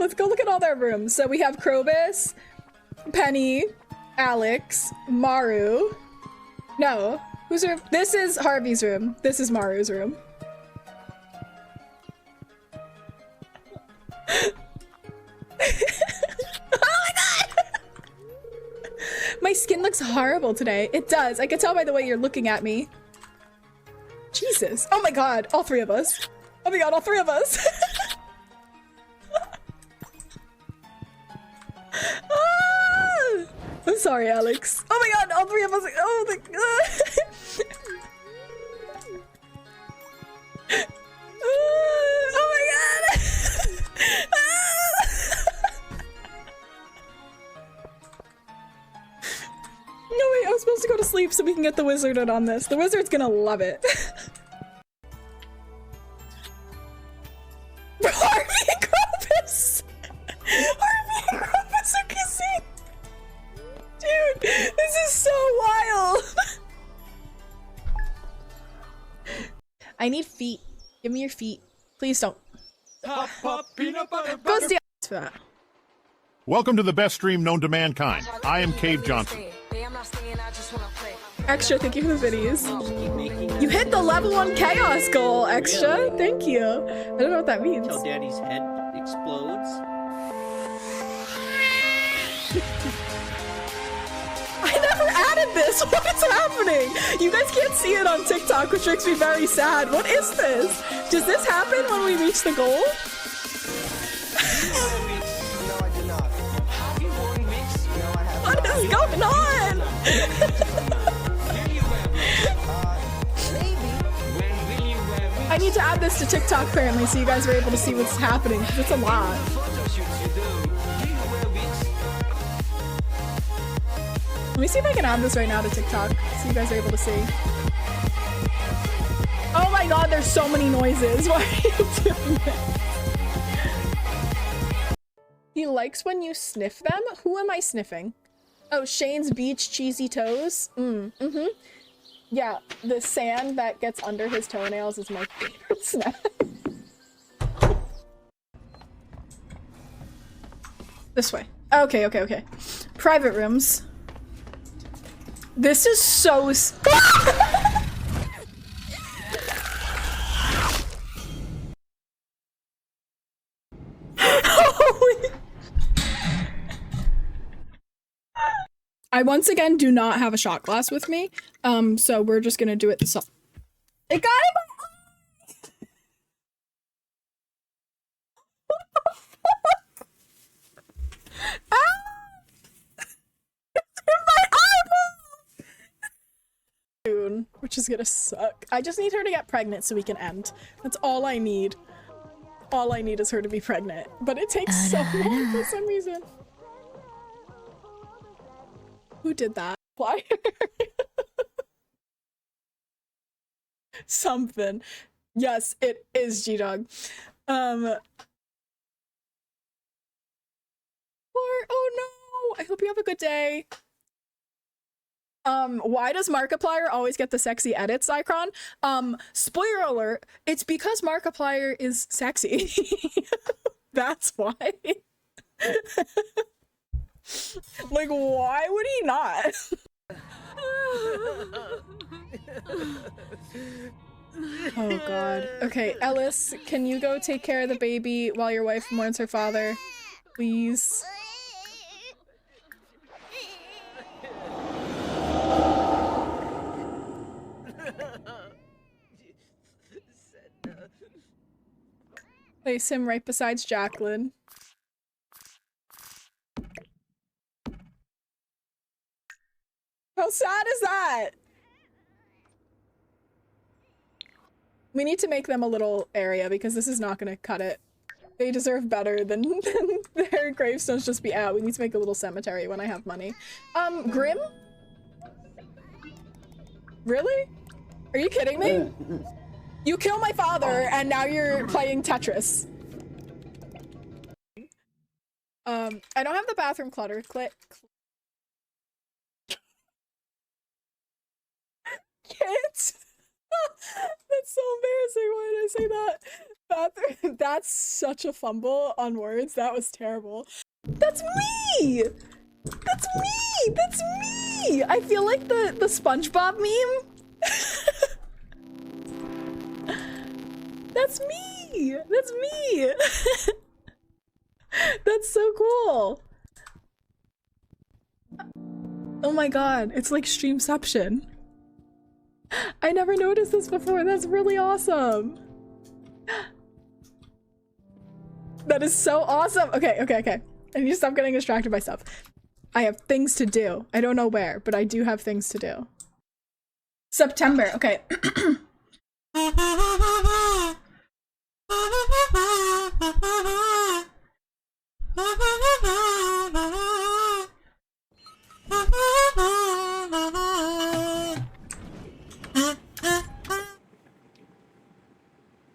Let's go look at all their rooms. So we have Krobus, Penny, Alex, Maru. No, whose room? This is Harvey's room. This is Maru's room. Oh my god! My skin looks horrible today. It does. I can tell by the way you're looking at me. Jesus. Oh my god, all three of us. Oh my god, all three of us. Ah! I'm sorry, Alex. Oh my god, all three of us. Oh my god. Oh my god. No wait, I was supposed to go to sleep so we can get the wizard in on this. The wizard's gonna love it. Harvey and Krobus! Harvey and Krobus are kissing! Dude, this is so wild! I need feet. Give me your feet. Please don't. Pop, pop, peanut butter, Go steal for that. Welcome to the best stream known to mankind. I am Cave Johnson. Extra, thank you for the videos. You hit the level 1 chaos goal, Extra. Thank you. I don't know what that means. Till Daddy's head explodes. I never added this. What is happening? You guys can't see it on TikTok, which makes me very sad. What is this? Does this happen when we reach the goal? No, I did not. Have you worn mix? No, I have What not. is going on? I need to add this to TikTok apparently so you guys are able to see what's happening because it's a lot. Let me see if I can add this right now to TikTok so you guys are able to see. Oh my god, there's so many noises. Why are you doing this? He likes when you sniff them? Who am I sniffing? Oh, Shane's Beach Cheesy Toes? Mm-hmm. Yeah, the sand that gets under his toenails is my favorite snack. This way. Okay. Private rooms. This is so Holy. I once again do not have a shot glass with me, so we're just gonna do it this. It got in my eye! What the fuck? Ah! It's in my eyeball! Soon, which is gonna suck. I just need her to get pregnant so we can end. That's all I need. All I need is her to be pregnant, but it takes so long for some reason. Who did that? Why? Something. Yes, it is G-Dog. Or, oh no! I hope you have a good day. Why does Markiplier always get the sexy edits icon? Spoiler alert, it's because Markiplier is sexy. That's why. Like, why would he not? Oh god. Okay, Ellis, can you go take care of the baby while your wife mourns her father? Please. Place him right beside Jacqueline. How sad is that? We need to make them a little area because this is not gonna cut it. They deserve better than their gravestones just be out. We need to make a little cemetery when I have money. Grim? Really? Are you kidding me? You kill my father and now you're playing Tetris. I don't have the bathroom clutter. Kids? That's so embarrassing. Why did I say that? That's such a fumble on words. That was terrible. That's me! That's me! That's me! I feel like the SpongeBob meme. That's me! That's me! That's so cool. Oh my god, it's like Streamception. I never noticed this before. That's really awesome. That is so awesome. Okay. I need to stop getting distracted by stuff. I have things to do. I don't know where, but I do have things to do. September. Okay.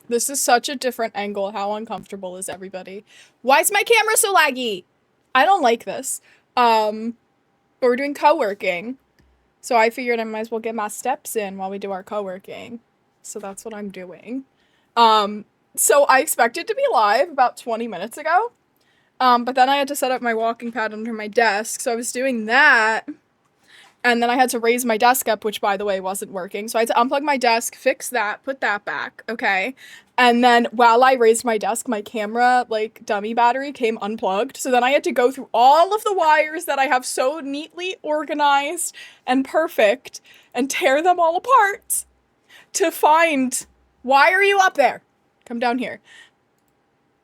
This is such a different angle. How uncomfortable is everybody? Why is my camera so laggy? I don't like this. But we're doing co-working. So I figured I might as well get my steps in while we do our co-working. So that's what I'm doing. So I expected to be live about 20 minutes ago. But then I had to set up my walking pad under my desk. So I was doing that. And then I had to raise my desk up, which, by the way, wasn't working. So I had to unplug my desk, fix that, put that back, okay? And then while I raised my desk, my camera, like, dummy battery came unplugged. So then I had to go through all of the wires that I have so neatly organized and perfect and tear them all apart to find... Why are you up there? Come down here.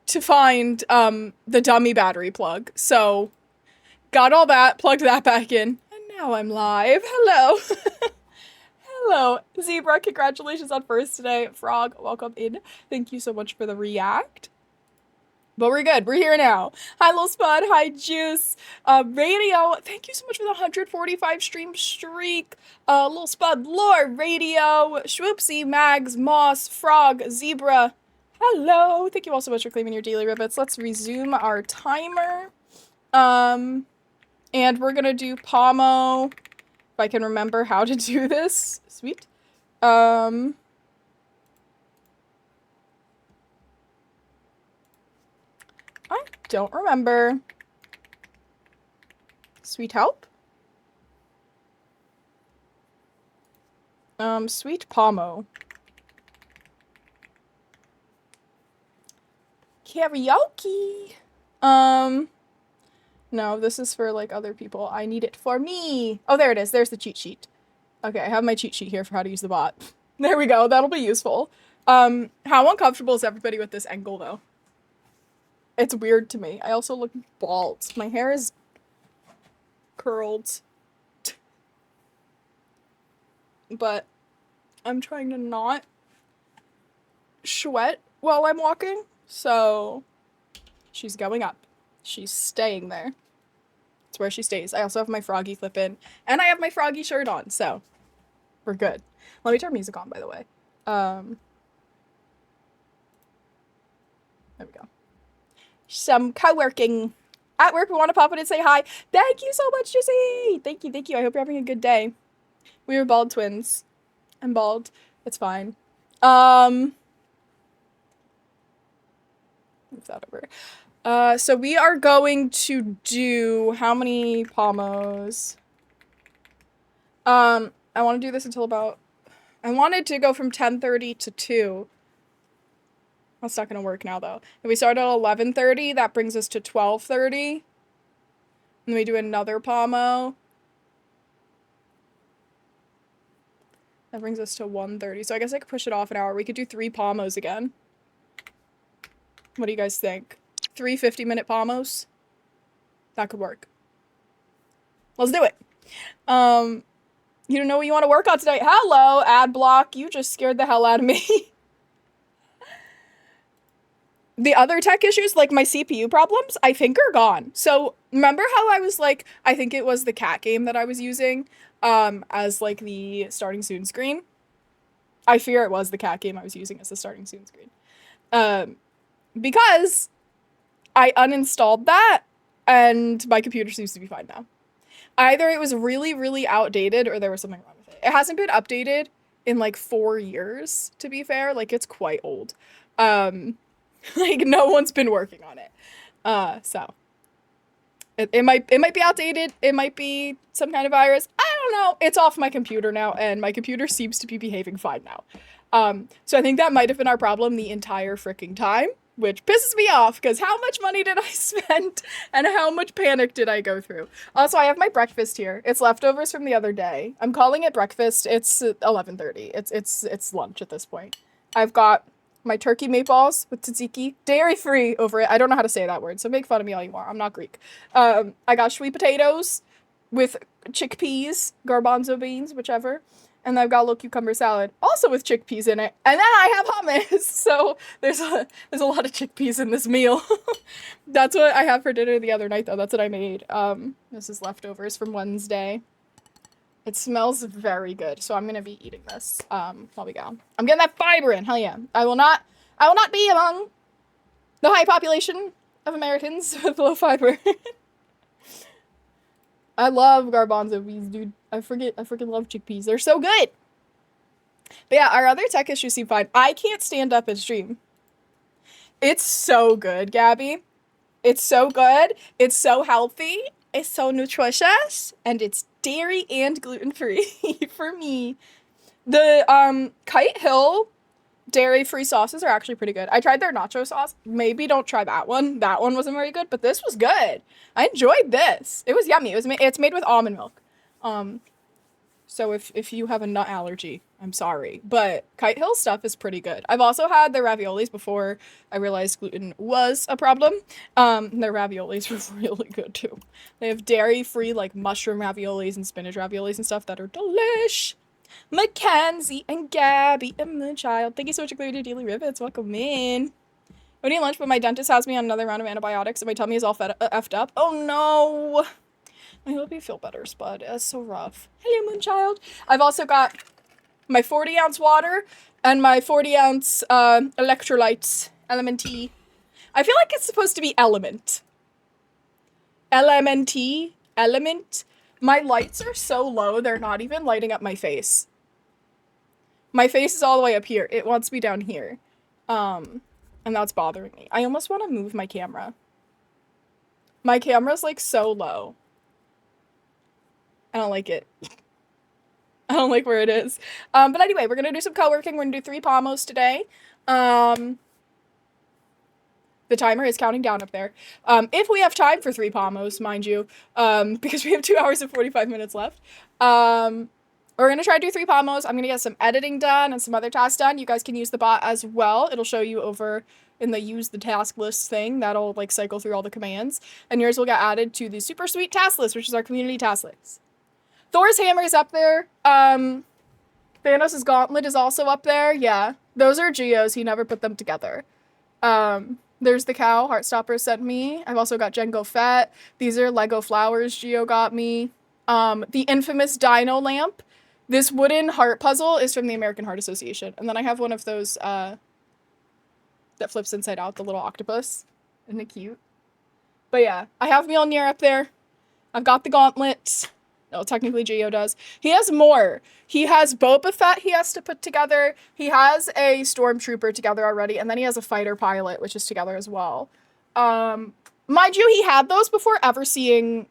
To find the dummy battery plug. So got all that, plugged that back in. Now I'm live. Hello. Hello. Zebra, congratulations on first today. Frog, welcome in. Thank you so much for the react. But we're good. We're here now. Hi, Lil Spud. Hi, Juice. Radio, thank you so much for the 145 stream streak. Lil Spud, Lore, Radio, Schwoopsy, Mags, Moss, Frog, Zebra. Hello. Thank you all so much for claiming your daily ribbits. Let's resume our timer. And we're gonna do Pomo, if I can remember how to do this. Sweet. I don't remember. Sweet help? Sweet Pomo. Karaoke. No, this is for, like, other people. I need it for me. Oh, there it is. There's the cheat sheet. Okay, I have my cheat sheet here for how to use the bot. There we go. That'll be useful. How uncomfortable is everybody with this angle, though? It's weird to me. I also look bald. My hair is curled. But I'm trying to not sweat while I'm walking. So she's going up. She's staying there. It's where she stays. I also have my froggy clip in. And I have my froggy shirt on, so we're good. Let me turn music on, by the way. There we go. Some co-working. At work, we want to pop in and say hi. Thank you so much, Jesse! Thank you, thank you. I hope you're having a good day. We were bald twins. I'm bald. It's fine. Move that over. So we are going to do how many Pomos? I want to do this until about... I wanted to go from 10:30 to 2. That's not going to work now, though. If we start at 11:30, that brings us to 12:30. And then we do another Pomo. That brings us to 1:30. So I guess I could push it off an hour. We could do 3 Pomos again. What do you guys think? 3 50-minute Pomos? That could work. Let's do it. You don't know what you want to work on tonight. Hello, ad block. You just scared the hell out of me. The other tech issues, like my CPU problems, I think are gone. So remember how I was like, I think it was the cat game that I was using as like the starting soon screen? I fear it was the cat game I was using as the starting soon screen. Because I uninstalled that and my computer seems to be fine now. Either it was really, really outdated or there was something wrong with it. It hasn't been updated in like 4 years, to be fair. Like, it's quite old. Like no one's been working on it. So it might be outdated. It might be some kind of virus. I don't know. It's off my computer now, and my computer seems to be behaving fine now. So I think that might have been our problem the entire freaking time, which pisses me off because how much money did I spend and how much panic did I go through? Also, I have my breakfast here. It's leftovers from the other day. I'm calling it breakfast. It's 11:30. It's lunch at this point. I've got my turkey meatballs with tzatziki, dairy-free over it. I don't know how to say that word, so make fun of me all you want. I'm not Greek. I got sweet potatoes with chickpeas, garbanzo beans, whichever. And I've got a little cucumber salad, also with chickpeas in it. And then I have hummus, so there's a lot of chickpeas in this meal. That's what I had for dinner the other night, though. That's what I made. This is leftovers from Wednesday. It smells very good, so I'm gonna be eating this while we go. I'm getting that fiber in, hell yeah. I will not be among the high population of Americans with low fiber. I love garbanzo beans, dude. I freaking love chickpeas. They're so good. But yeah, our other tech issues seem fine. I can't stand up and stream. It's so good, Gabby. It's so good. It's so healthy. It's so nutritious. And it's dairy and gluten-free for me. The Kite Hill dairy-free sauces are actually pretty good. I tried their nacho sauce. Maybe don't try that one. That one wasn't very good, but this was good. I enjoyed this. It was yummy. It's made with almond milk. So if you have a nut allergy, I'm sorry. But Kite Hill stuff is pretty good. I've also had their raviolis before I realized gluten was a problem. Their raviolis were really good too. They have dairy-free like mushroom raviolis and spinach raviolis and stuff that are delish. Mackenzie and Gabby and the child. Thank you so much for clearing your daily rivets. Welcome in. I'm eating lunch, but my dentist has me on another round of antibiotics and my tummy is all effed up. Oh no. I hope you feel better, Spud. It's so rough. Hello, Moonchild. I've also got my 40-ounce water and my 40-ounce electrolytes, LMNT. I feel like it's supposed to be element. LMNT? Element? My lights are so low, they're not even lighting up my face. My face is all the way up here. It wants me down here. And that's bothering me. I almost want to move my camera. My camera's like so low. I don't like it. I don't like where it is. But anyway, we're gonna do some coworking. We're gonna do 3 pommos today. The timer is counting down up there. If we have time for 3 pommos, mind you, because we have 2 hours and 45 minutes left. We're gonna try to do 3 pommos. I'm gonna get some editing done and some other tasks done. You guys can use the bot as well. It'll show you over in the use the task list thing. That'll like cycle through all the commands. And yours will get added to the super sweet task list, which is our community task list. Thor's hammer is up there. Thanos' gauntlet is also up there. Yeah, those are Geo's. He never put them together. There's the cow Heartstopper sent me. I've also got Jengo Fett. These are Lego flowers Geo got me. The infamous dino lamp. This wooden heart puzzle is from the American Heart Association. And then I have one of those that flips inside out, the little octopus. Isn't it cute? But yeah, I have Mjolnir up there. I've got the gauntlet. No, technically Geo does. He has more. He has Boba Fett he has to put together. He has a stormtrooper together already. And then he has a fighter pilot, which is together as well. Mind you, he had those before ever seeing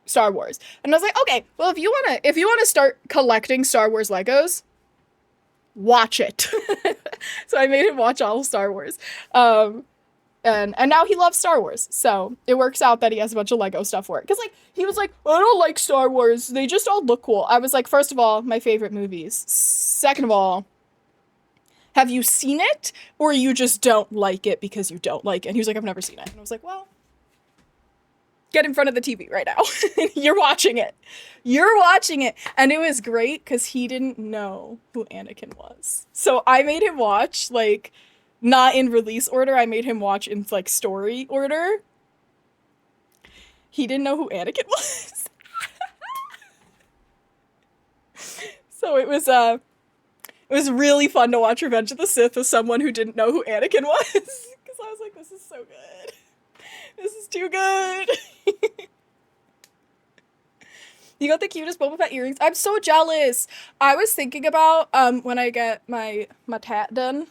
Star Wars. And I was like, okay, well, if you wanna start collecting Star Wars Legos, watch it. So I made him watch all of Star Wars. And now he loves Star Wars, so it works out that he has a bunch of Lego stuff for it. Because, like, he was like, I don't like Star Wars. They just all look cool. I was like, first of all, my favorite movies. Second of all, have you seen it? Or you just don't like it because you don't like it? And he was like, I've never seen it. And I was like, well, get in front of the TV right now. You're watching it. You're watching it. And it was great because he didn't know who Anakin was. So I made him watch, like, not in release order, I made him watch in, like, story order. He didn't know who Anakin was. So it was really fun to watch Revenge of the Sith with someone who didn't know who Anakin was. Because I was like, this is so good. This is too good. You got the cutest Boba Fett earrings. I'm so jealous. I was thinking about, when I get my tat done,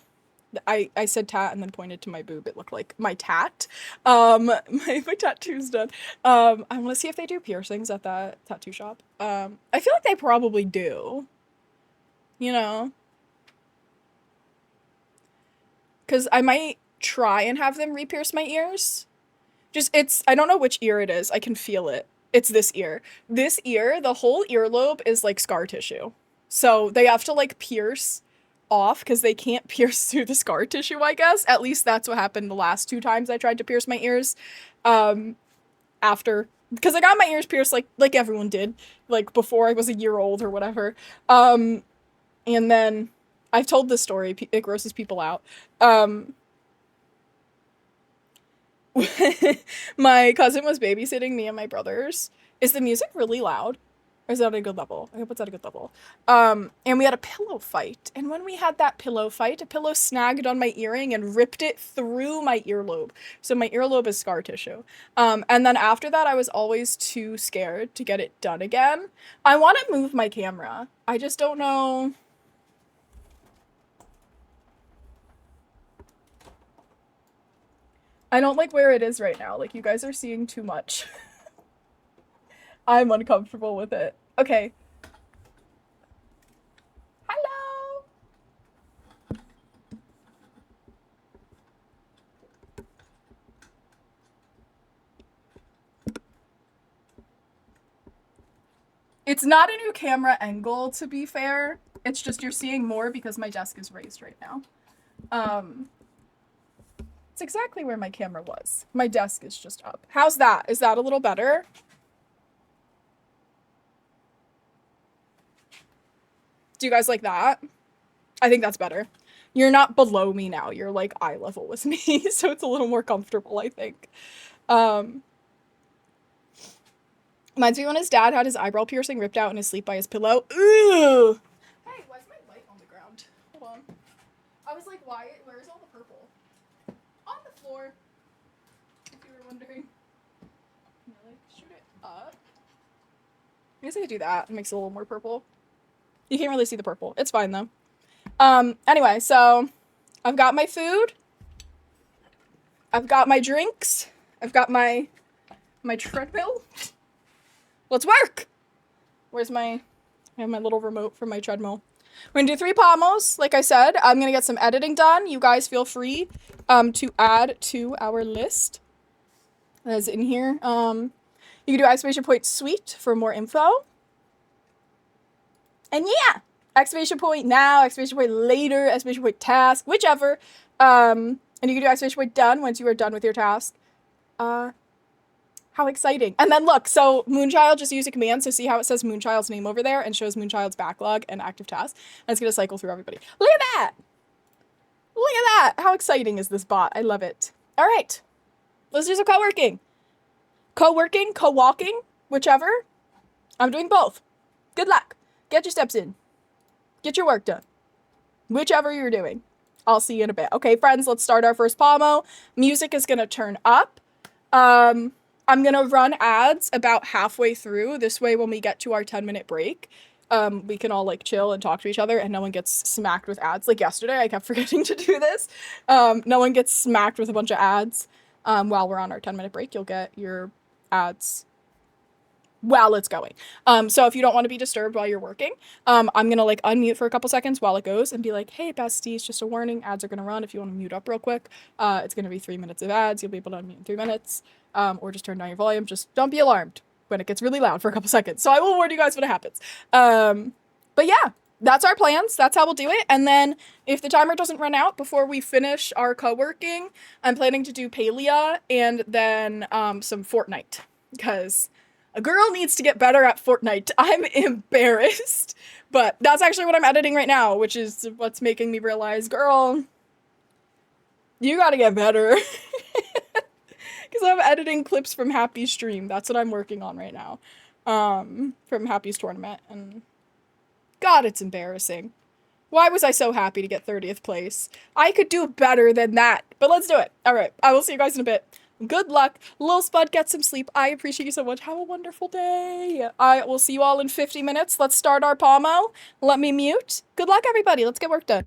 I said tat and then pointed to my boob. It looked like my tat. My tattoo's done. I want to see if they do piercings at that tattoo shop. I feel like they probably do. You know? Because I might try and have them re-pierce my ears. I don't know which ear it is. I can feel it. It's this ear. This ear, the whole earlobe is like scar tissue. So they have to like pierce off because they can't pierce through the scar tissue, I guess. At least that's what happened the last 2 times I tried to pierce my ears. After, because I got my ears pierced like everyone did, like before I was a year old or whatever. And then I've told this story. It grosses people out. My cousin was babysitting me and my brothers. Is the music really loud? Or is that at a good level? I hope it's at a good level. And we had a pillow fight. And when we had that pillow fight, a pillow snagged on my earring and ripped it through my earlobe. So my earlobe is scar tissue. And then after that, I was always too scared to get it done again. I want to move my camera. I just don't know. I don't like where it is right now. Like, you guys are seeing too much. I'm uncomfortable with it. Okay. Hello! It's not a new camera angle, to be fair. It's just you're seeing more because my desk is raised right now. It's exactly where my camera was. My desk is just up. How's that? Is that a little better? Do you guys like that? I think that's better. You're not below me now. You're like eye level with me, so it's a little more comfortable, I think. Reminds me when his dad had his eyebrow piercing ripped out in his sleep by his pillow. Ooh! Hey, why's my light on the ground? Hold on. I was like, where's all the purple? On the floor. If you were wondering. I'm gonna, like, shoot it up. I guess I could do that. It makes it a little more purple. You can't really see the purple. It's fine, though. Anyway, so I've got my food. I've got my drinks. I've got my treadmill. Let's work! I have my little remote for my treadmill. We're gonna do 3 pommos. Like I said, I'm gonna get some editing done. You guys feel free to add to our list. That's in here. You can do exclamation point sweet for more info. And yeah, exclamation point now, exclamation point later, exclamation point task, whichever. And you can do exclamation point done once you are done with your task. How exciting. And then look, so Moonchild just used a command, so see how it says Moonchild's name over there and shows Moonchild's backlog and active tasks. And it's going to cycle through everybody. Look at that! Look at that! How exciting is this bot? I love it. All right. Let's do some co-working. Co-working, co-walking, whichever. I'm doing both. Good luck. Get your steps in. Get your work done. Whichever you're doing. I'll see you in a bit. Okay, friends, let's start our first pommo. Music is going to turn up. I'm going to run ads about halfway through. This way, when we get to our 10-minute break, we can all, like, chill and talk to each other and no one gets smacked with ads. Like yesterday, I kept forgetting to do this. No one gets smacked with a bunch of ads. While we're on our 10-minute break, you'll get your ads while it's going. So if you don't want to be disturbed while you're working, I'm going to, like, unmute for a couple seconds while it goes and be like, hey, besties, just a warning, ads are going to run if you want to mute up real quick. It's going to be 3 minutes of ads. You'll be able to unmute in 3 minutes. Or just turn down your volume. Just don't be alarmed when it gets really loud for a couple seconds. So I will warn you guys when it happens. But yeah, that's our plans. That's how we'll do it. And then if the timer doesn't run out before we finish our co-working, I'm planning to do Palia and then some Fortnite. Because a girl needs to get better at Fortnite. I'm embarrassed. But that's actually what I'm editing right now, which is what's making me realize, girl, you gotta get better. Because I'm editing clips from Happy's stream. That's what I'm working on right now. From Happy's tournament. And God, it's embarrassing. Why was I so happy to get 30th place? I could do better than that. But let's do it. All right. I will see you guys in a bit. Good luck. Lil Spud, get some sleep. I appreciate you so much. Have a wonderful day. I will see you all in 50 minutes. Let's start our pommo. Let me mute. Good luck, everybody. Let's get work done.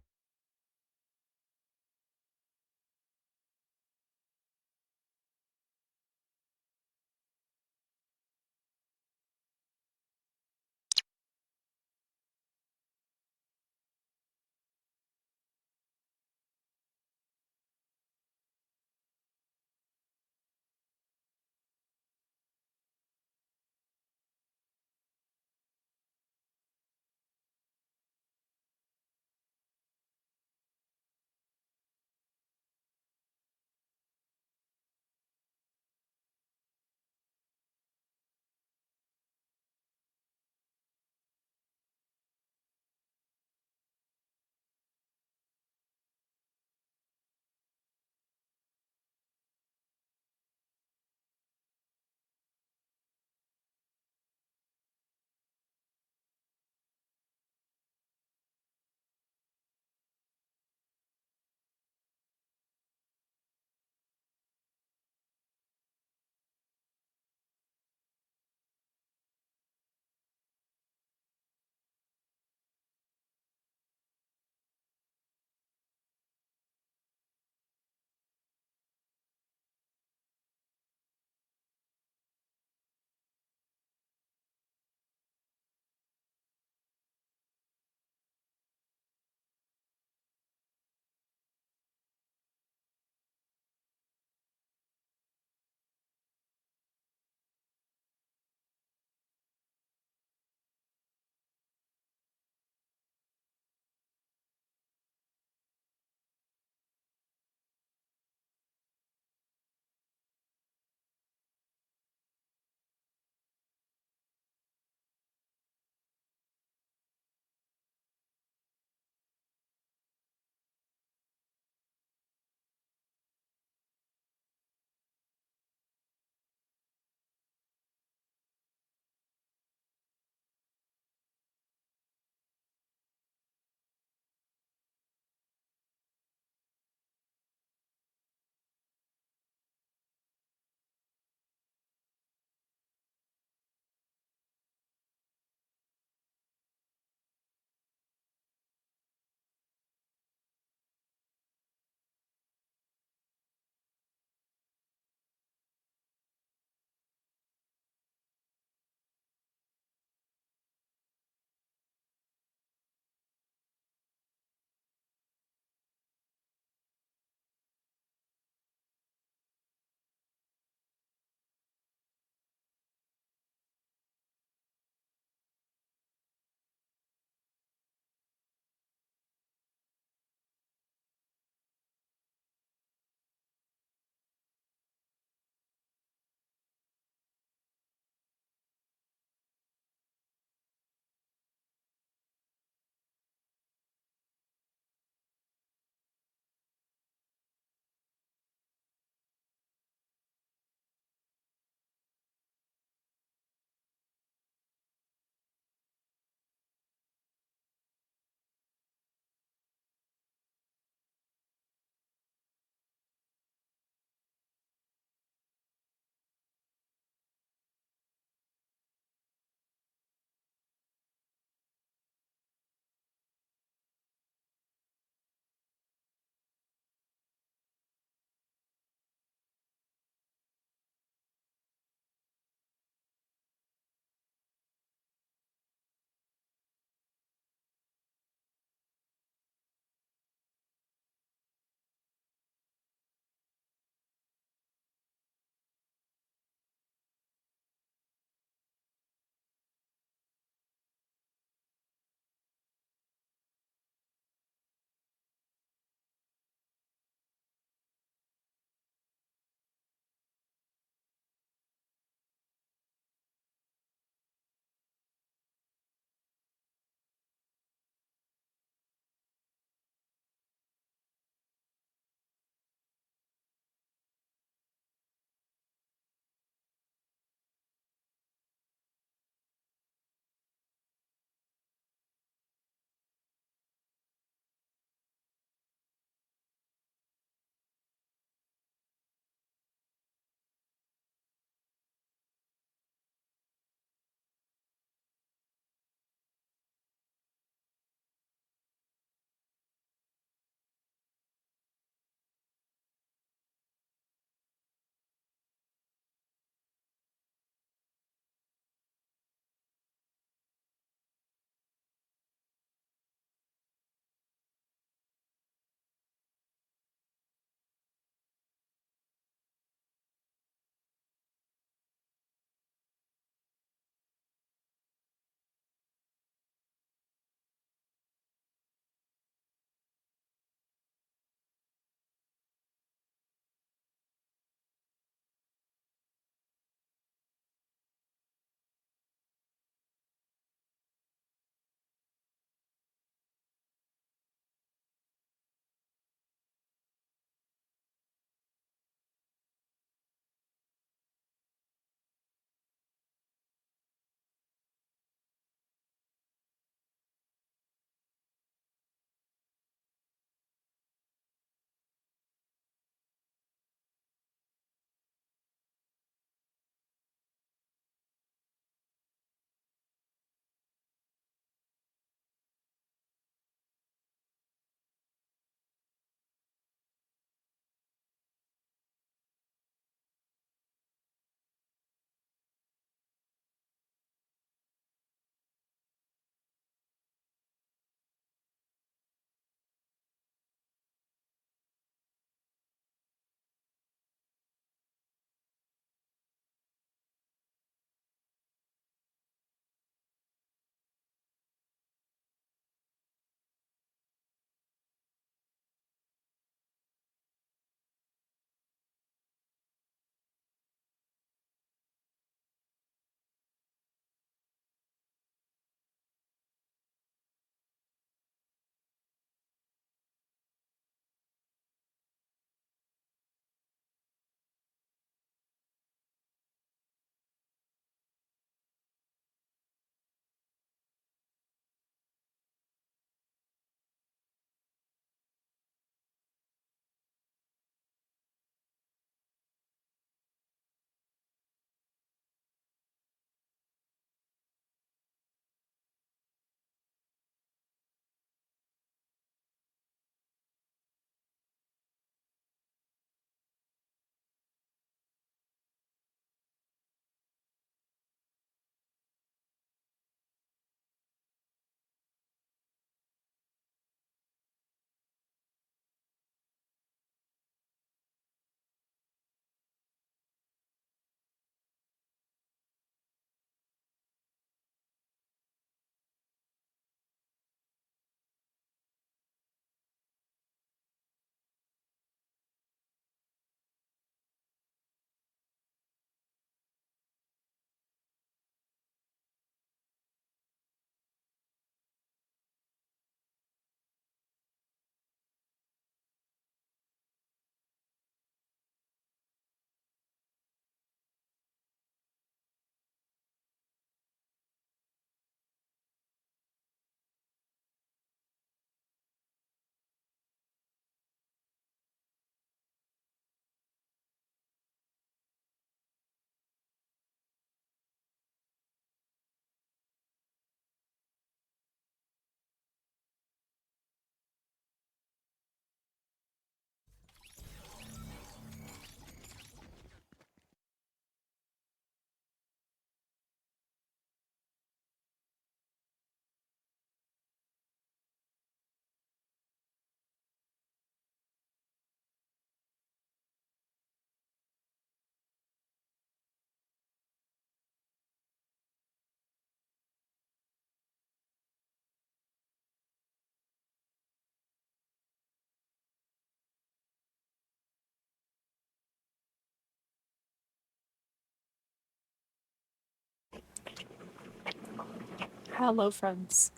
Hello, friends.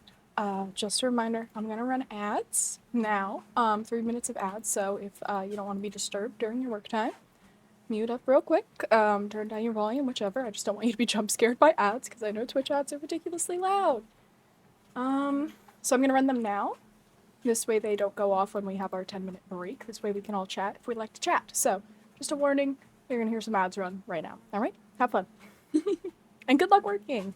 Just a reminder, I'm gonna run ads now. 3 minutes of ads. So if you don't want to be disturbed during your work time, mute up real quick. Turn down your volume, whichever. I just don't want you to be jump scared by ads because I know Twitch ads are ridiculously loud. So I'm gonna run them now. This way they don't go off when we have our 10-minute break. This way we can all chat if we'd like to chat. So just a warning, you're gonna hear some ads run right now. All right, have fun, and good luck working.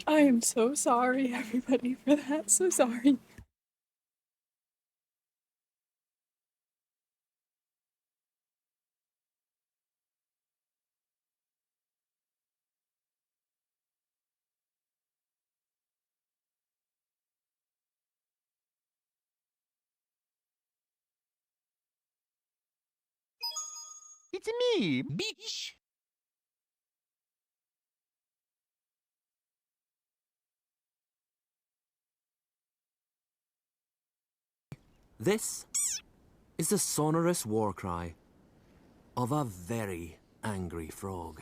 I am so sorry, everybody, for that. So sorry. It's me, bitch. This is the sonorous war cry of a very angry frog.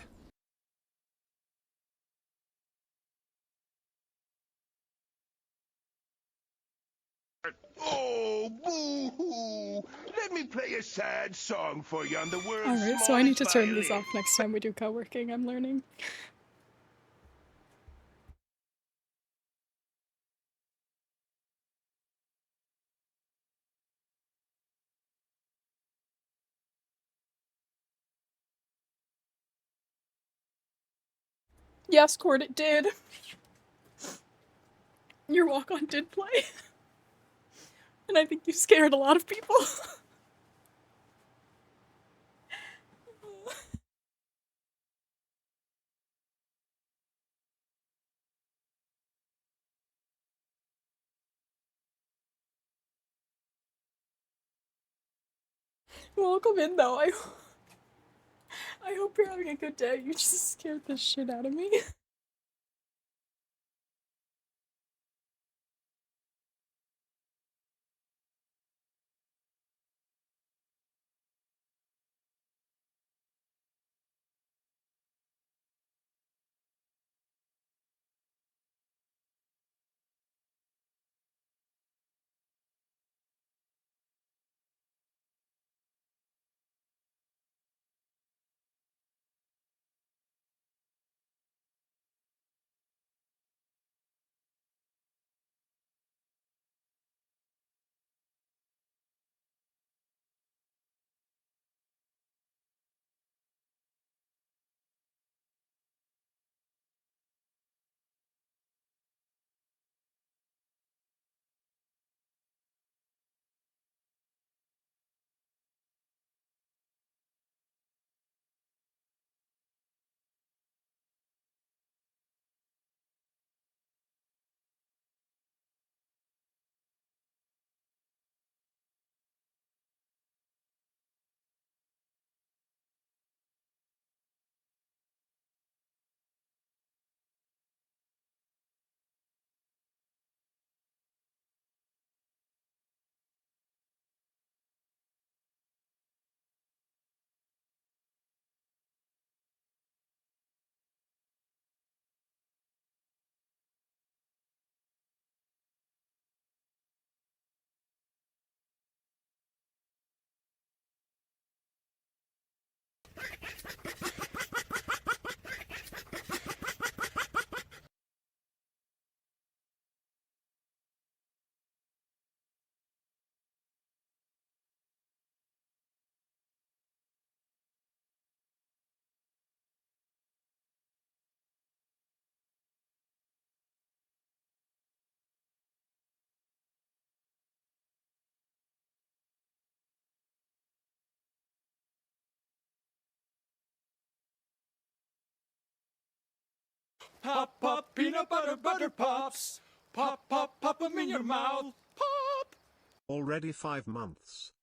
Oh, boo-hoo! Let me play a sad song for you on the world's Alright, so I need to smallest turn these violin. off next time we do coworking, I'm learning. Yes, Cord, it did. Your walk-on did play. And I think you scared a lot of people. Welcome in, though. I hope you're having a good day. You just scared the shit out of me. Pop, pop, peanut butter, butter pops. Pop, pop, pop 'em in your mouth. Pop! Already 5 months.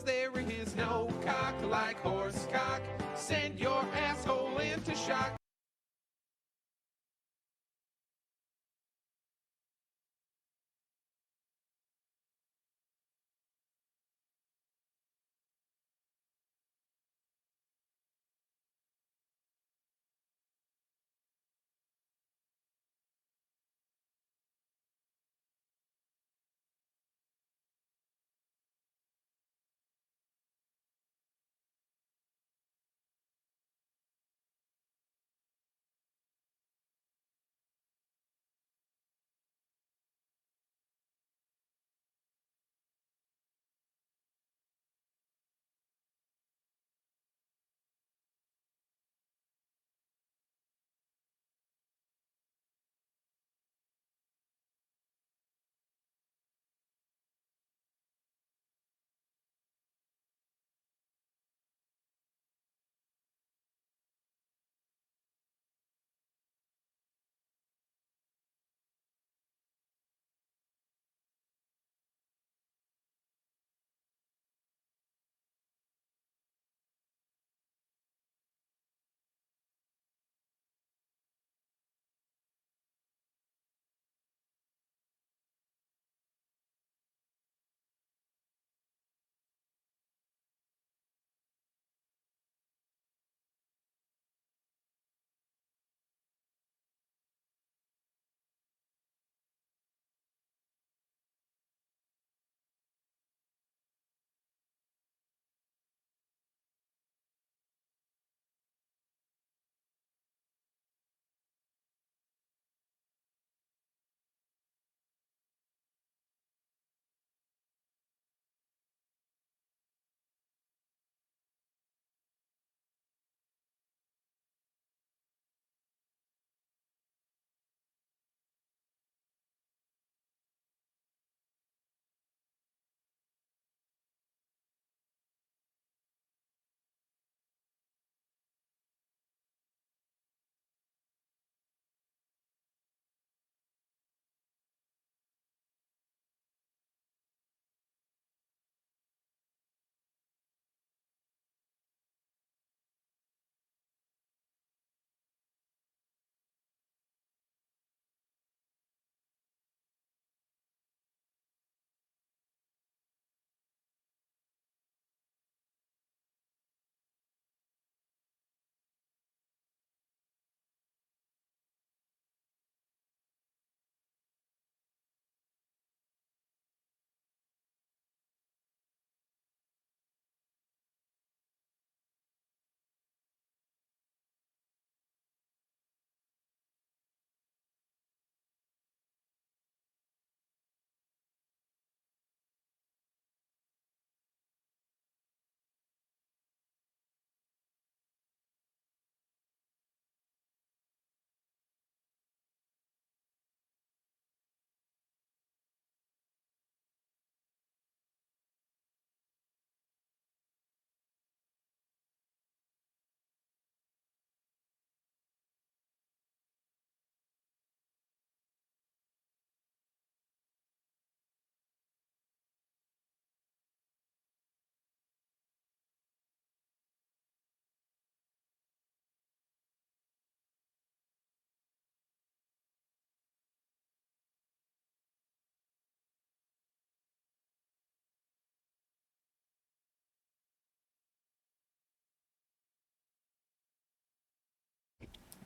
there is no cock like horse cock. Send your asshole into shock.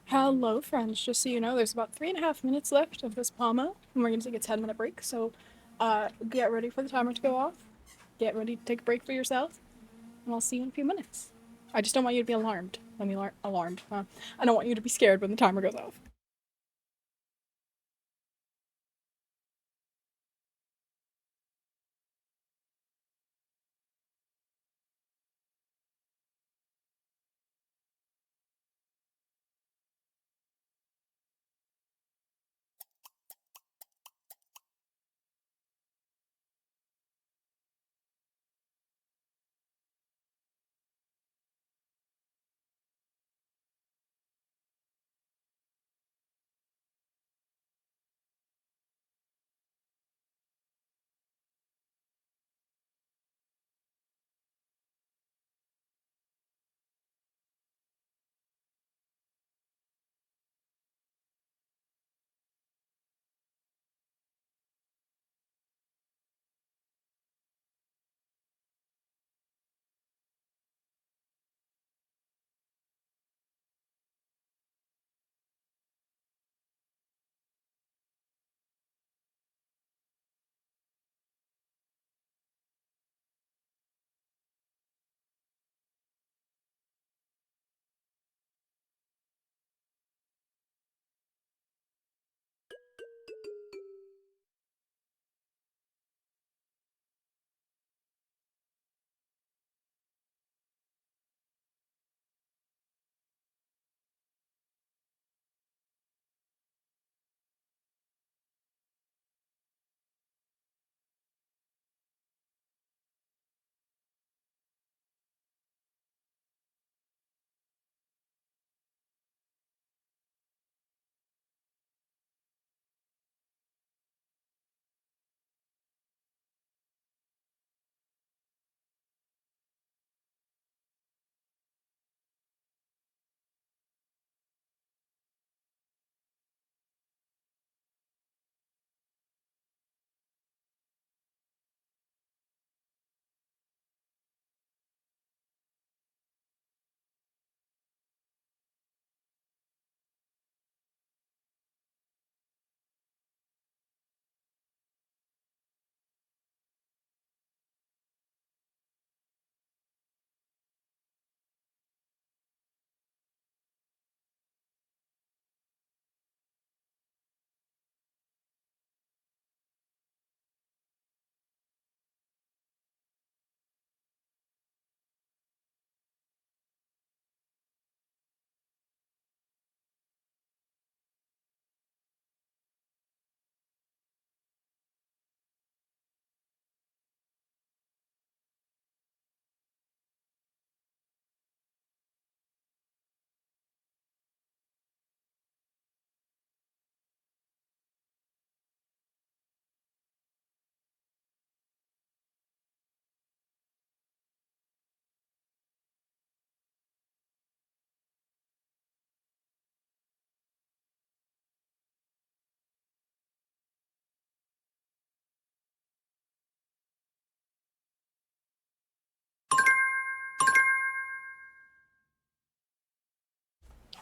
Hello, friends. Just so you know, there's about 3.5 minutes left of this Palma, and we're gonna take a 10-minute break. So, get ready for the timer to go off. Get ready to take a break for yourself, and I'll see you in a few minutes. I just don't want you to be alarmed. Alarmed. I don't want you to be scared when the timer goes off.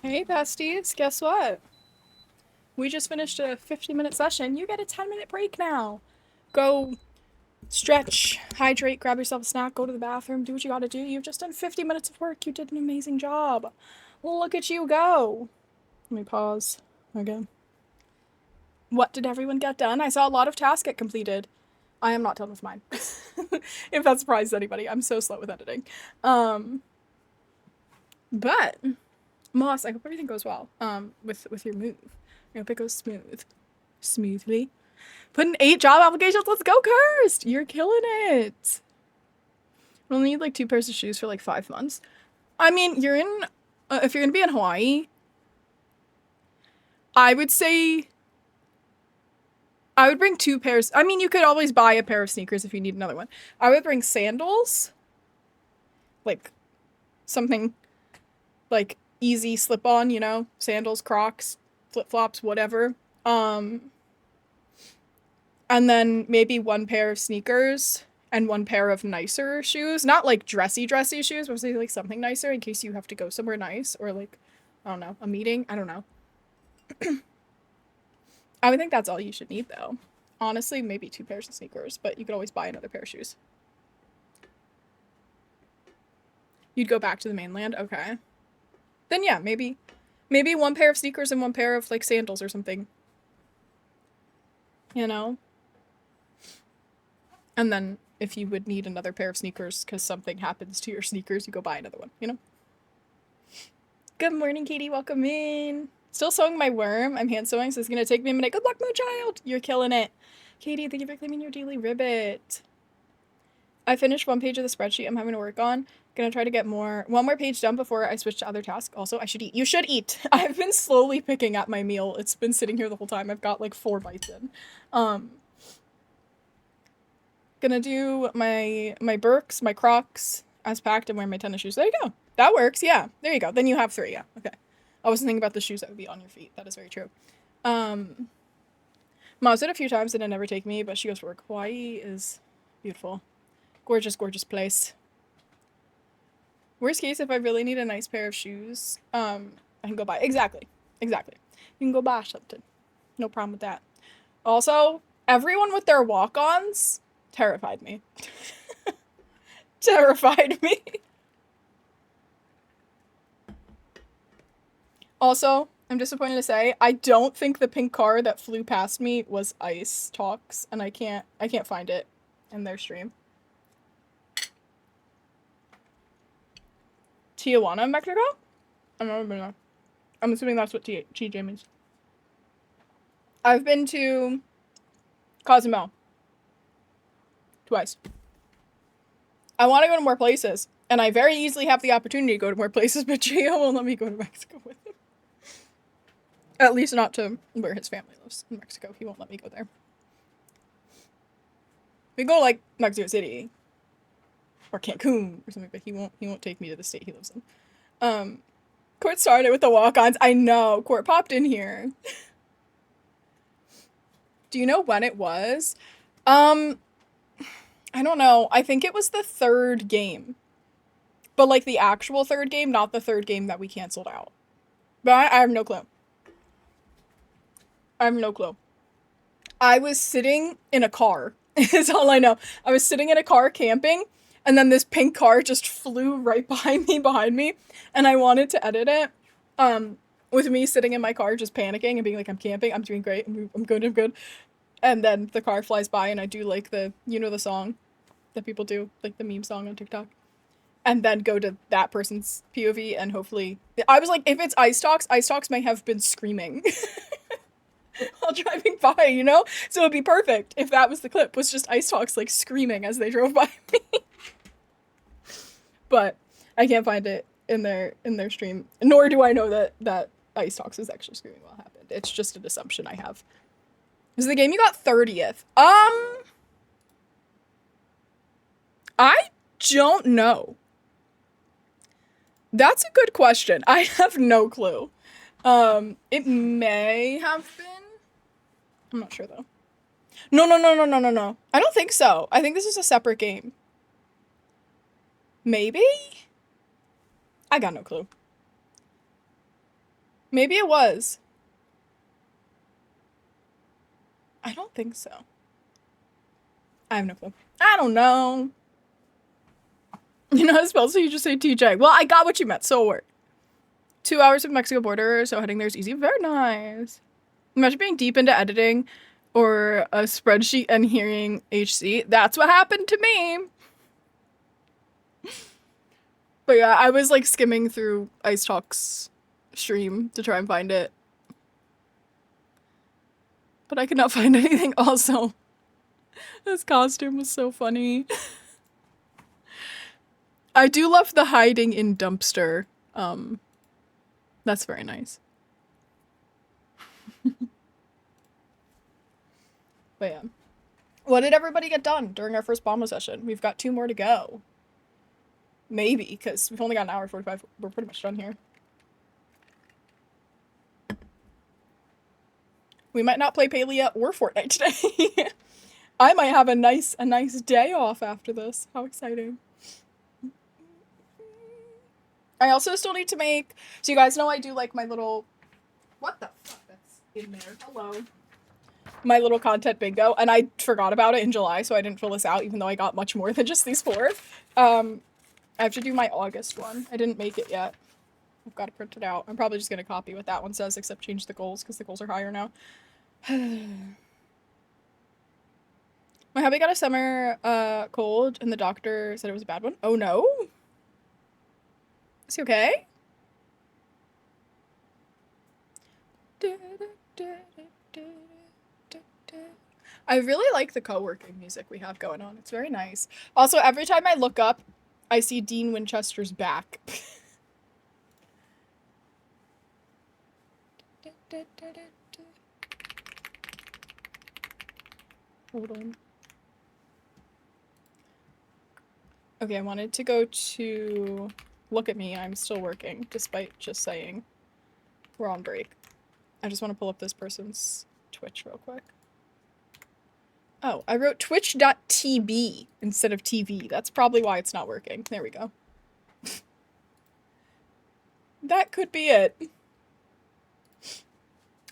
Hey, besties, guess what? We just finished a 50-minute session. You get a 10-minute break now. Go stretch, hydrate, grab yourself a snack, go to the bathroom, do what you gotta do. You've just done 50 minutes of work. You did an amazing job. Look at you go. Let me pause again. What did everyone get done? I saw a lot of tasks get completed. I am not done with mine. If that surprises anybody, I'm so slow with editing. But Moss, I hope everything goes well. With your move. I hope it goes smoothly. Put in 8 job applications. Let's go, Cursed! You're killing it. We'll need like 2 pairs of shoes for like 5 months. I mean, you're in. If you're gonna be in Hawaii, I would say. I would bring 2 pairs. I mean, you could always buy a pair of sneakers if you need another one. I would bring sandals. Like, something like easy slip-on, you know? Sandals, Crocs, flip-flops, whatever. And then maybe 1 pair of sneakers and 1 pair of nicer shoes. Not like dressy shoes, but like something nicer in case you have to go somewhere nice or like, I don't know, a meeting. I don't know. I would think that's all you should need though. Honestly, maybe 2 pairs of sneakers, but you could always buy another pair of shoes. You'd go back to the mainland? Okay. Then yeah, maybe 1 pair of sneakers and 1 pair of like sandals or something. You know? And then if you would need another pair of sneakers because something happens to your sneakers, you go buy another one, you know? Good morning, Katie. Welcome in. Still sewing my worm. I'm hand sewing, so it's gonna take me a minute. Good luck, Moonchild! You're killing it. Katie, thank you for claiming your daily ribbit. I finished 1 page of the spreadsheet I'm having to work on. Gonna try to get one more page done before I switch to other tasks. Also, I should eat. You should eat. I've been slowly picking at my meal. It's been sitting here the whole time. I've got like 4 bites in. Gonna do my Birks, my Crocs as packed, and wear my tennis shoes. There you go. That works. Yeah. There you go. Then you have 3. Yeah. Okay. I wasn't thinking about the shoes that would be on your feet. That is very true. Mom's did a few times and it never take me, but she goes for work. Hawaii is beautiful. Gorgeous, gorgeous place. Worst case, if I really need a nice pair of shoes, I can go buy. Exactly. You can go buy something. No problem with that. Also, everyone with their walk-ons terrified me. Terrified me. Also, I'm disappointed to say, I don't think the pink car that flew past me was Ice Talks, and I can't find it in their stream. Tijuana, Mexico? I've never been there. I'm assuming that's what TJ means. I've been to Cozumel. Twice. I want to go to more places, and I very easily have the opportunity to go to more places, but Gio won't let me go to Mexico with him. At least not to where his family lives in Mexico. He won't let me go there. We go like Mexico City or Cancun or something, but he won't take me to the state he lives in. Court started with the walk-ons. I know. Court popped in here. Do you know when it was? I don't know. I think it was the 3rd game. But like the actual 3rd game, not the 3rd game that we canceled out. But I have no clue. I was sitting in a car, is all I know. I was sitting in a car camping, and then this pink car just flew right behind me, and I wanted to edit it, with me sitting in my car just panicking and being like, I'm camping, I'm doing great, I'm good, and then the car flies by, and I do like the song that people do, like the meme song on TikTok, and then go to that person's POV, and hopefully, I was like, if it's Ice Talks may have been screaming. While driving by, you know? So it'd be perfect if that was the clip, was just Ice Talks like screaming as they drove by me. But I can't find it in their stream, nor do I know that Ice Talks was actually screaming while it happened. It's just an assumption I have. Is the game you got 30th? I don't know. That's a good question. I have no clue. It may have been. I'm not sure though. No. I don't think so. I think this is a separate game. Maybe? I got no clue. Maybe it was. I don't think so. I have no clue. I don't know. You know how to spell, so you just say TJ. Well, I got what you meant, so it worked. 2 hours of Mexico border, so heading there is easy. Very nice. Imagine being deep into editing or a spreadsheet and hearing HC. That's what happened to me. But yeah, I was like skimming through Ice Talk's stream to try and find it. But I could not find anything also. This costume was so funny. I do love the hiding in dumpster. That's very nice. But yeah. What did everybody get done during our first Bomba session? We've got 2 more to go. Maybe, because we've only got an hour 45. We're pretty much done here. We might not play Palia or Fortnite today. I might have a nice day off after this. How exciting. I also still need to make, so you guys know I do like my little, what the fuck, that's in there, hello. My little content bingo, and I forgot about it in July, so I didn't fill this out, even though I got much more than just these 4. I have to do my August one. I didn't make it yet. I've got to print it out. I'm probably just going to copy what that one says, except change the goals, because the goals are higher now. My hubby got a summer cold, and the doctor said it was a bad one. Oh no? Is he okay? I really like the co-working music we have going on. It's very nice. Also, every time I look up, I see Dean Winchester's back. Hold on. Okay, I wanted to go to... Look at me, I'm still working, despite just saying we're on break. I just want to pull up this person's Twitch real quick. Oh, I wrote twitch.tv instead of TV. That's probably why it's not working. There we go. That could be it.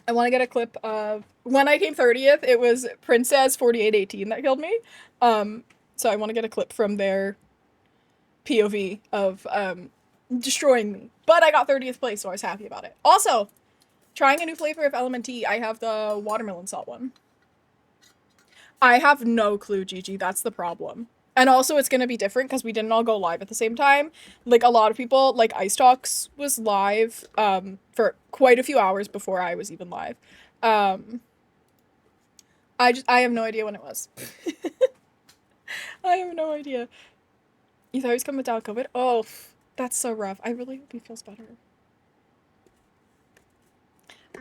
I want to get a clip of... When I came 30th, it was Princess 4818 that killed me. So I want to get a clip from their POV of destroying me. But I got 30th place, so I was happy about it. Also, trying a new flavor of LMNT. I have the watermelon salt one. I have no clue, Gigi. That's the problem. And also, it's going to be different because we didn't all go live at the same time. Like, a lot of people, like, Ice Talks was live for quite a few hours before I was even live. I have no idea when it was. I have no idea. You thought he was coming without COVID? Oh, that's so rough. I really hope he feels better.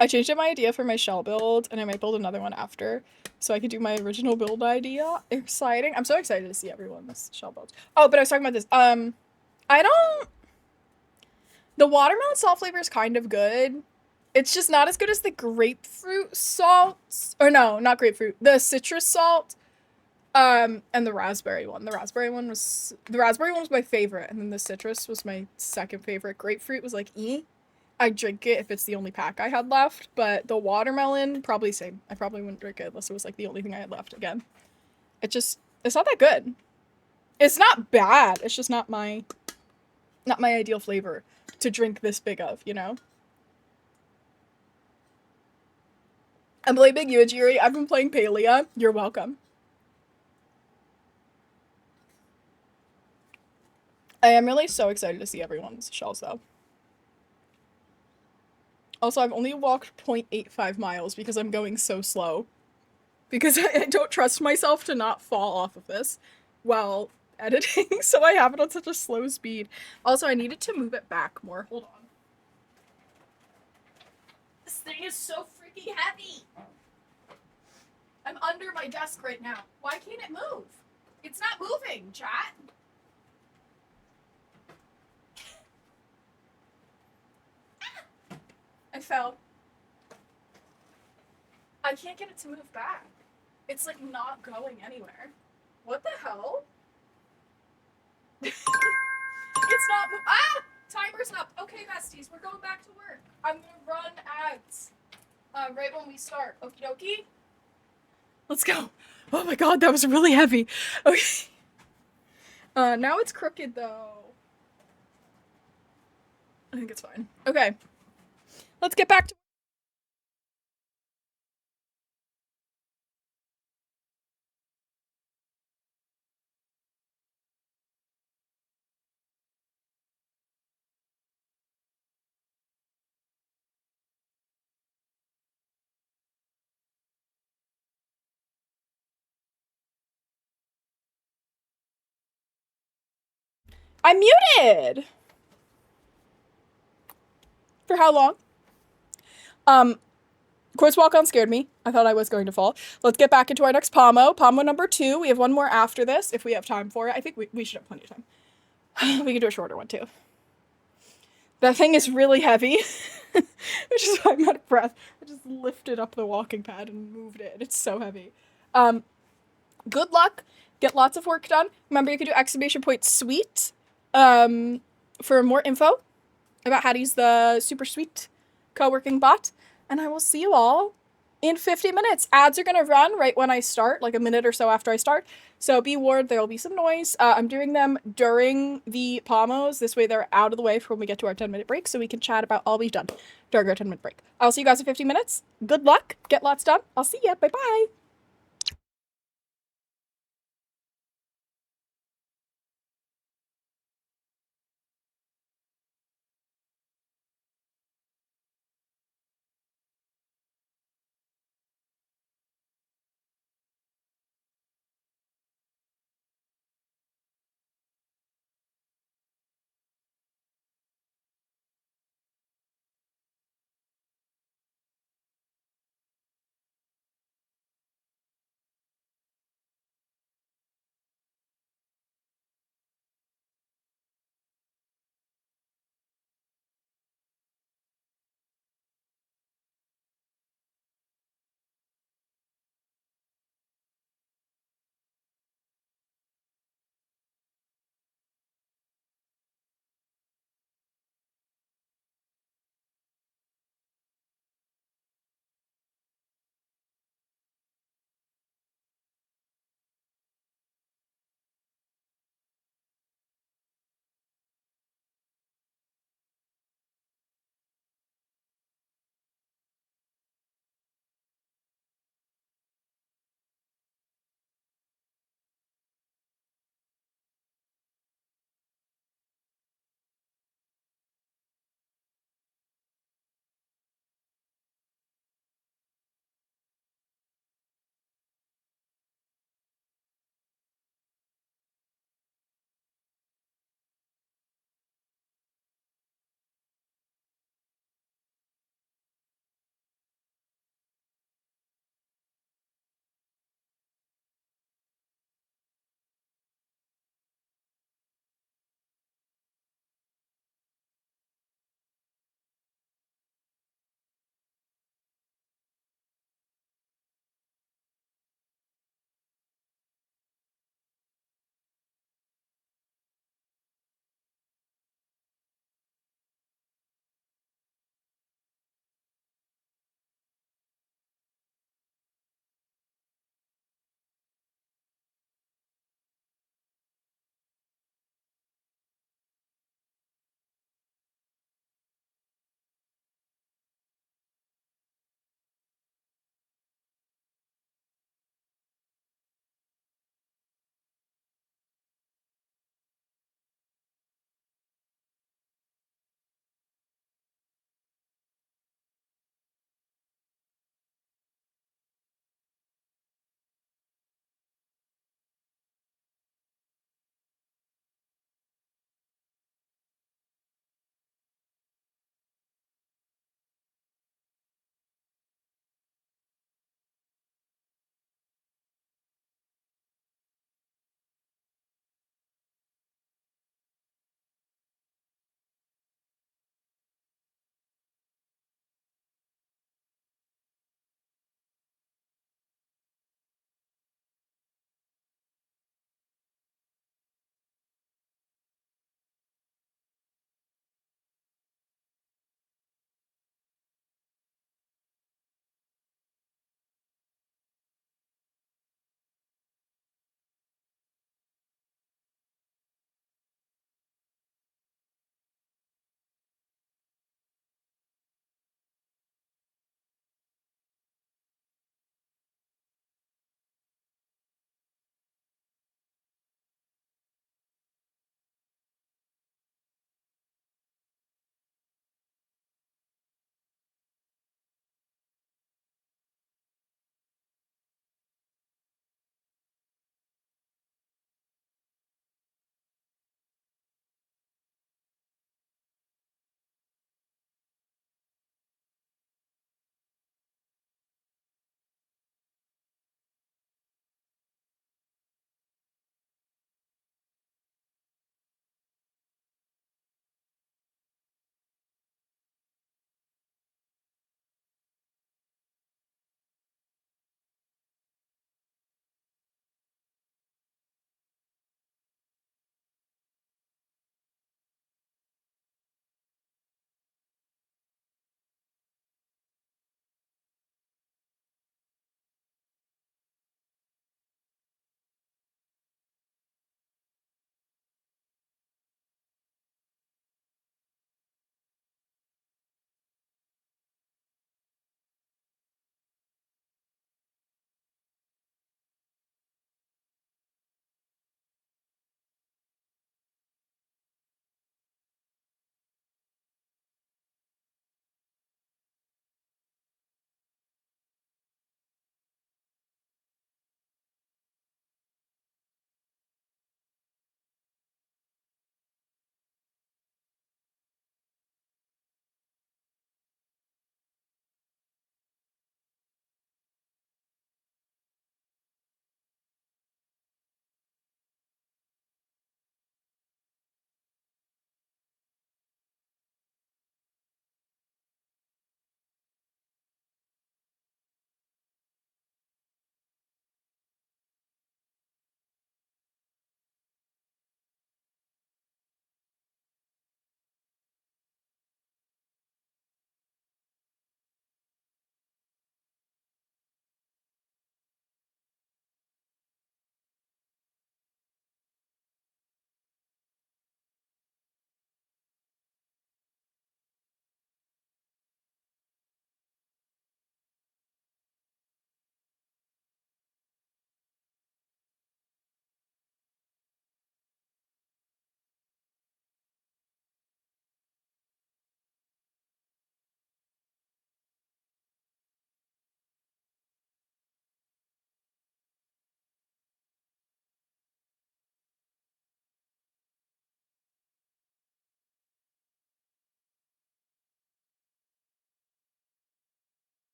I changed up my idea for my shell build, and I might build another one after, so I could do my original build idea. Exciting. I'm so excited to see everyone's shell builds. Oh, but I was talking about this. The watermelon salt flavor is kind of good. It's just not as good as the grapefruit salt. Or no, not grapefruit. The citrus salt. And the raspberry one. The raspberry one was my favorite, and then the citrus was my second favorite. Grapefruit was like, I'd drink it if it's the only pack I had left, but the watermelon, probably same. I probably wouldn't drink it unless it was like the only thing I had left again. It's not that good. It's not bad. It's just not my ideal flavor to drink this big of, you know? I'm blaming you, Ajiri. I've been playing Palia. You're welcome. I am really so excited to see everyone's shells, though. Also, I've only walked 0.85 miles because I'm going so slow. Because I don't trust myself to not fall off of this while editing, so I have it on such a slow speed. Also, I needed to move it back more. Hold on. This thing is so freaking heavy! I'm under my desk right now. Why can't it move? It's not moving, chat! I fell. I can't get it to move back. It's like not going anywhere. What the hell? It's not Timer's up. Okay, besties, we're going back to work. I'm gonna run ads right when we start. Okie dokie? Let's go. Oh my god, that was really heavy. Okay. Now it's crooked though. I think it's fine. Okay. Let's get back to I'm muted! For how long? Course walk on scared me. I thought I was going to fall. Let's get back into our next Pomo. Pomo number 2. We have one more after this, if we have time for it. I think we should have plenty of time. We can do a shorter one, too. That thing is really heavy, which is why I'm out of breath. I just lifted up the walking pad and moved it. It's so heavy. Good luck. Get lots of work done. Remember, you can do !sweet for more info about how to use the super sweet co-working bot. And I will see you all in 50 minutes. Ads are going to run right when I start, like a minute or so after I start. So be warned, there will be some noise. I'm doing them during the Pommos. This way they're out of the way for when we get to our 10-minute break, so we can chat about all we've done during our 10-minute break. I'll see you guys in 50 minutes. Good luck. Get lots done. I'll see ya. Bye-bye.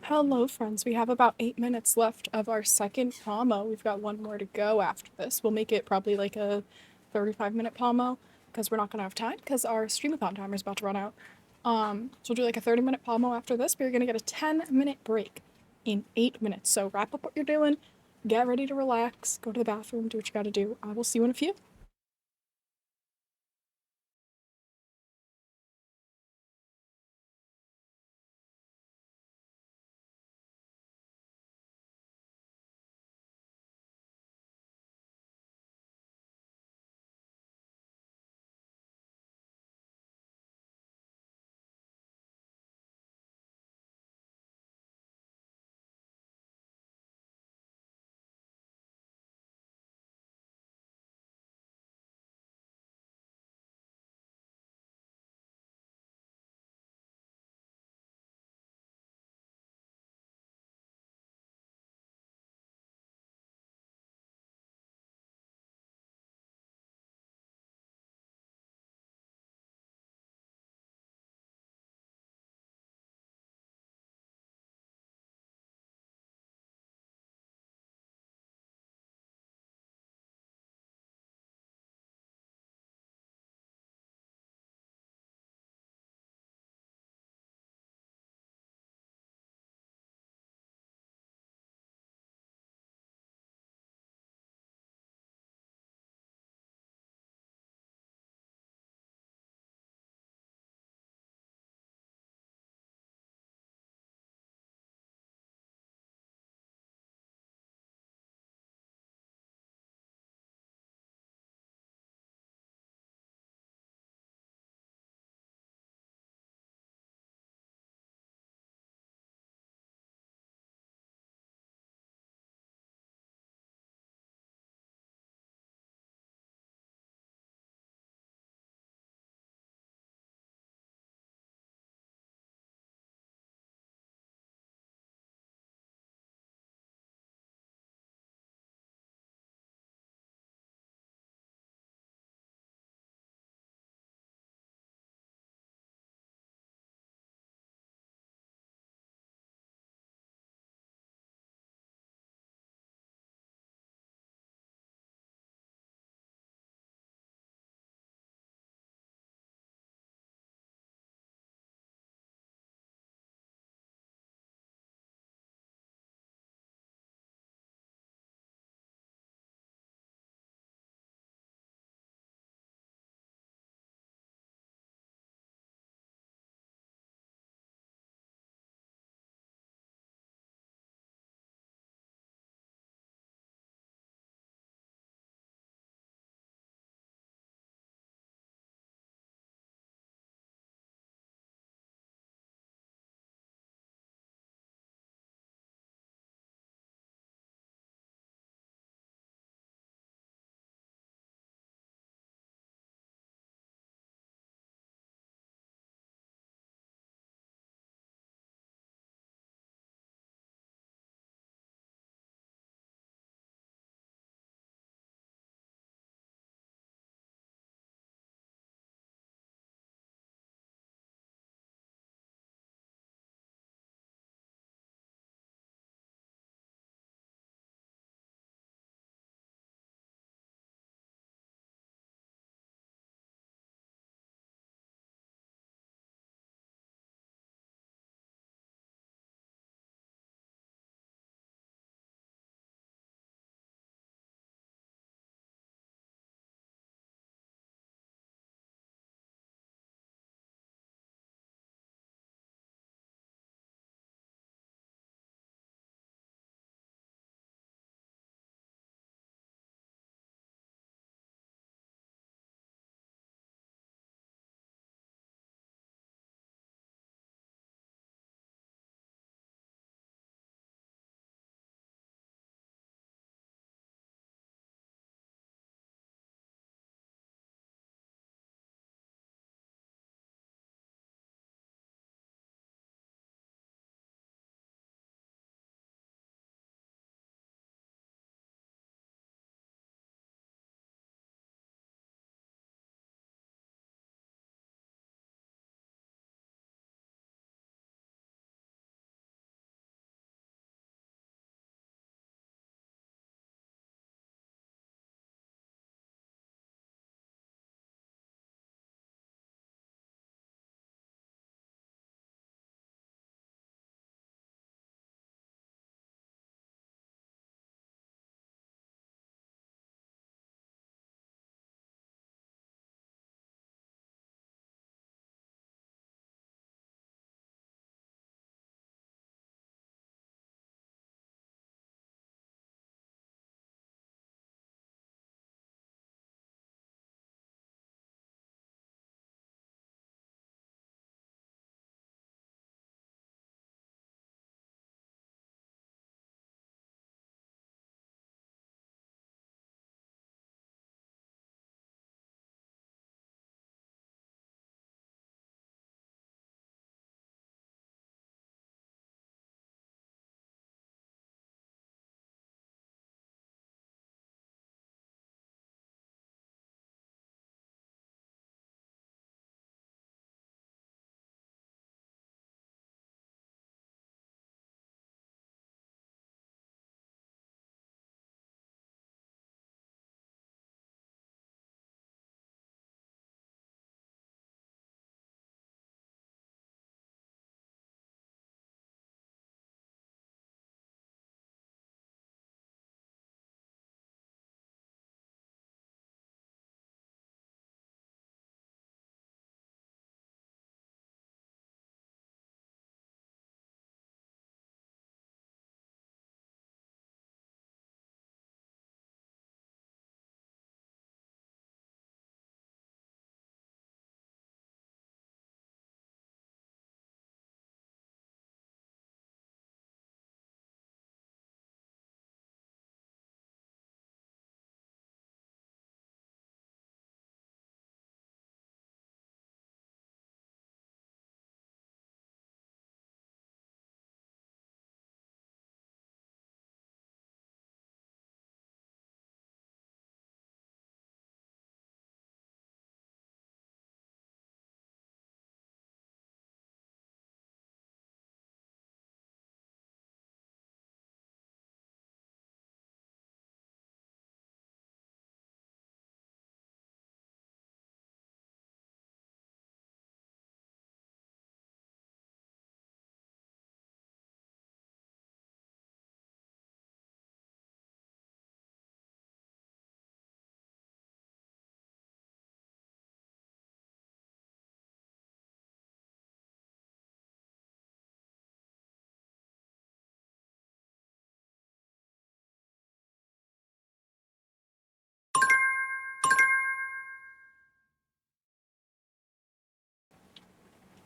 Hello, friends. We have about 8 minutes left of our second pomo. We've got one more to go after this. We'll make it probably like a 35-minute pomo because we're not going to have time because our streamathon timer is about to run out. So we'll do like a 30-minute pomo after this, but you're going to get a 10-minute break in 8 minutes. So wrap up what you're doing, get ready to relax, go to the bathroom, do what you got to do. I will see you in a few.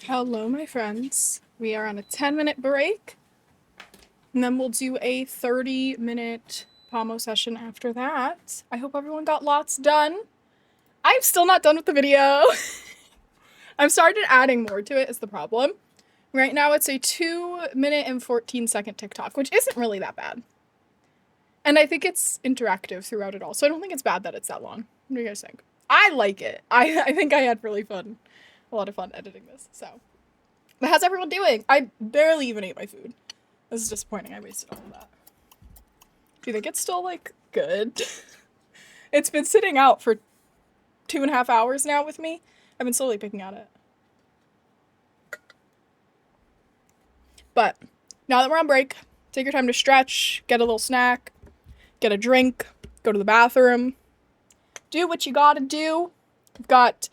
Hello, my friends. We are on a 10-minute break, and then we'll do a 30-minute Pomo session after that. I hope everyone got lots done. I'm still not done with the video. I've started adding more to it is the problem. Right now it's a 2-minute and 14-second TikTok, which isn't really that bad. And I think it's interactive throughout it all, so I don't think it's bad that it's that long. What do you guys think? I like it. I think I had a lot of fun editing this, so. But how's everyone doing? I barely even ate my food. This is disappointing. I wasted all of that. Do you think it's still, like, good? It's been sitting out for 2.5 hours now with me. I've been slowly picking at it. But now that we're on break, take your time to stretch, get a little snack, get a drink, go to the bathroom, do what you gotta do. We've got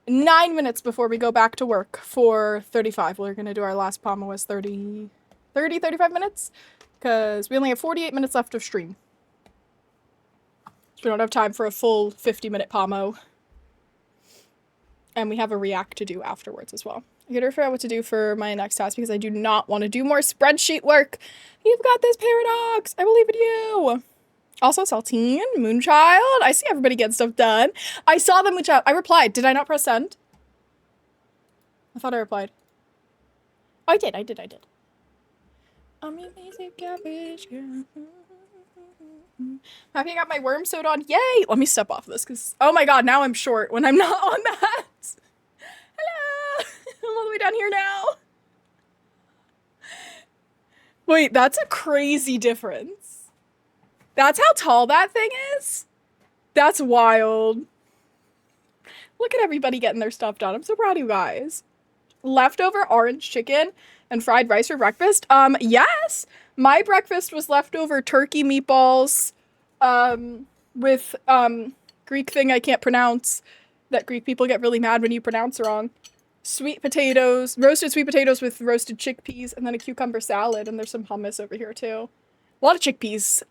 9 minutes before we go back to work for 35. We're gonna do our last Pomo as 35 minutes, because we only have 48 minutes left of stream. So we don't have time for a full 50-minute Pomo. And we have a react to do afterwards as well. I gotta figure out what to do for my next task because I do not want to do more spreadsheet work. You've got this, Paradox. I believe in you. Also, Saltine, Moonchild. I see everybody getting stuff done. I saw the Moonchild. I replied. Did I not press send? I thought I replied. Oh, I did. I'm your basic cabbage girl. Happy I got my worm sewed on. Yay! Let me step off this because, oh my god, now I'm short when I'm not on that. Hello! I'm all the way down here now. Wait, that's a crazy difference. That's how tall that thing is? That's wild. Look at everybody getting their stuff done. I'm so proud of you guys. Leftover orange chicken and fried rice for breakfast? Yes! My breakfast was leftover turkey meatballs, with, Greek thing I can't pronounce, that Greek people get really mad when you pronounce wrong. Sweet potatoes, roasted sweet potatoes with roasted chickpeas, and then a cucumber salad, and there's some hummus over here too. A lot of chickpeas.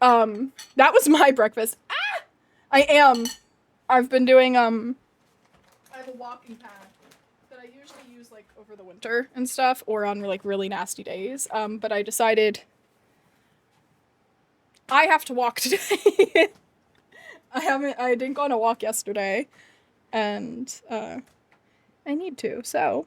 That was my breakfast. Ah! I've been doing, I have a walking pad that I usually use, like, over the winter and stuff, or on, like, really nasty days, but I decided I have to walk today. I didn't go on a walk yesterday, and, I need to, so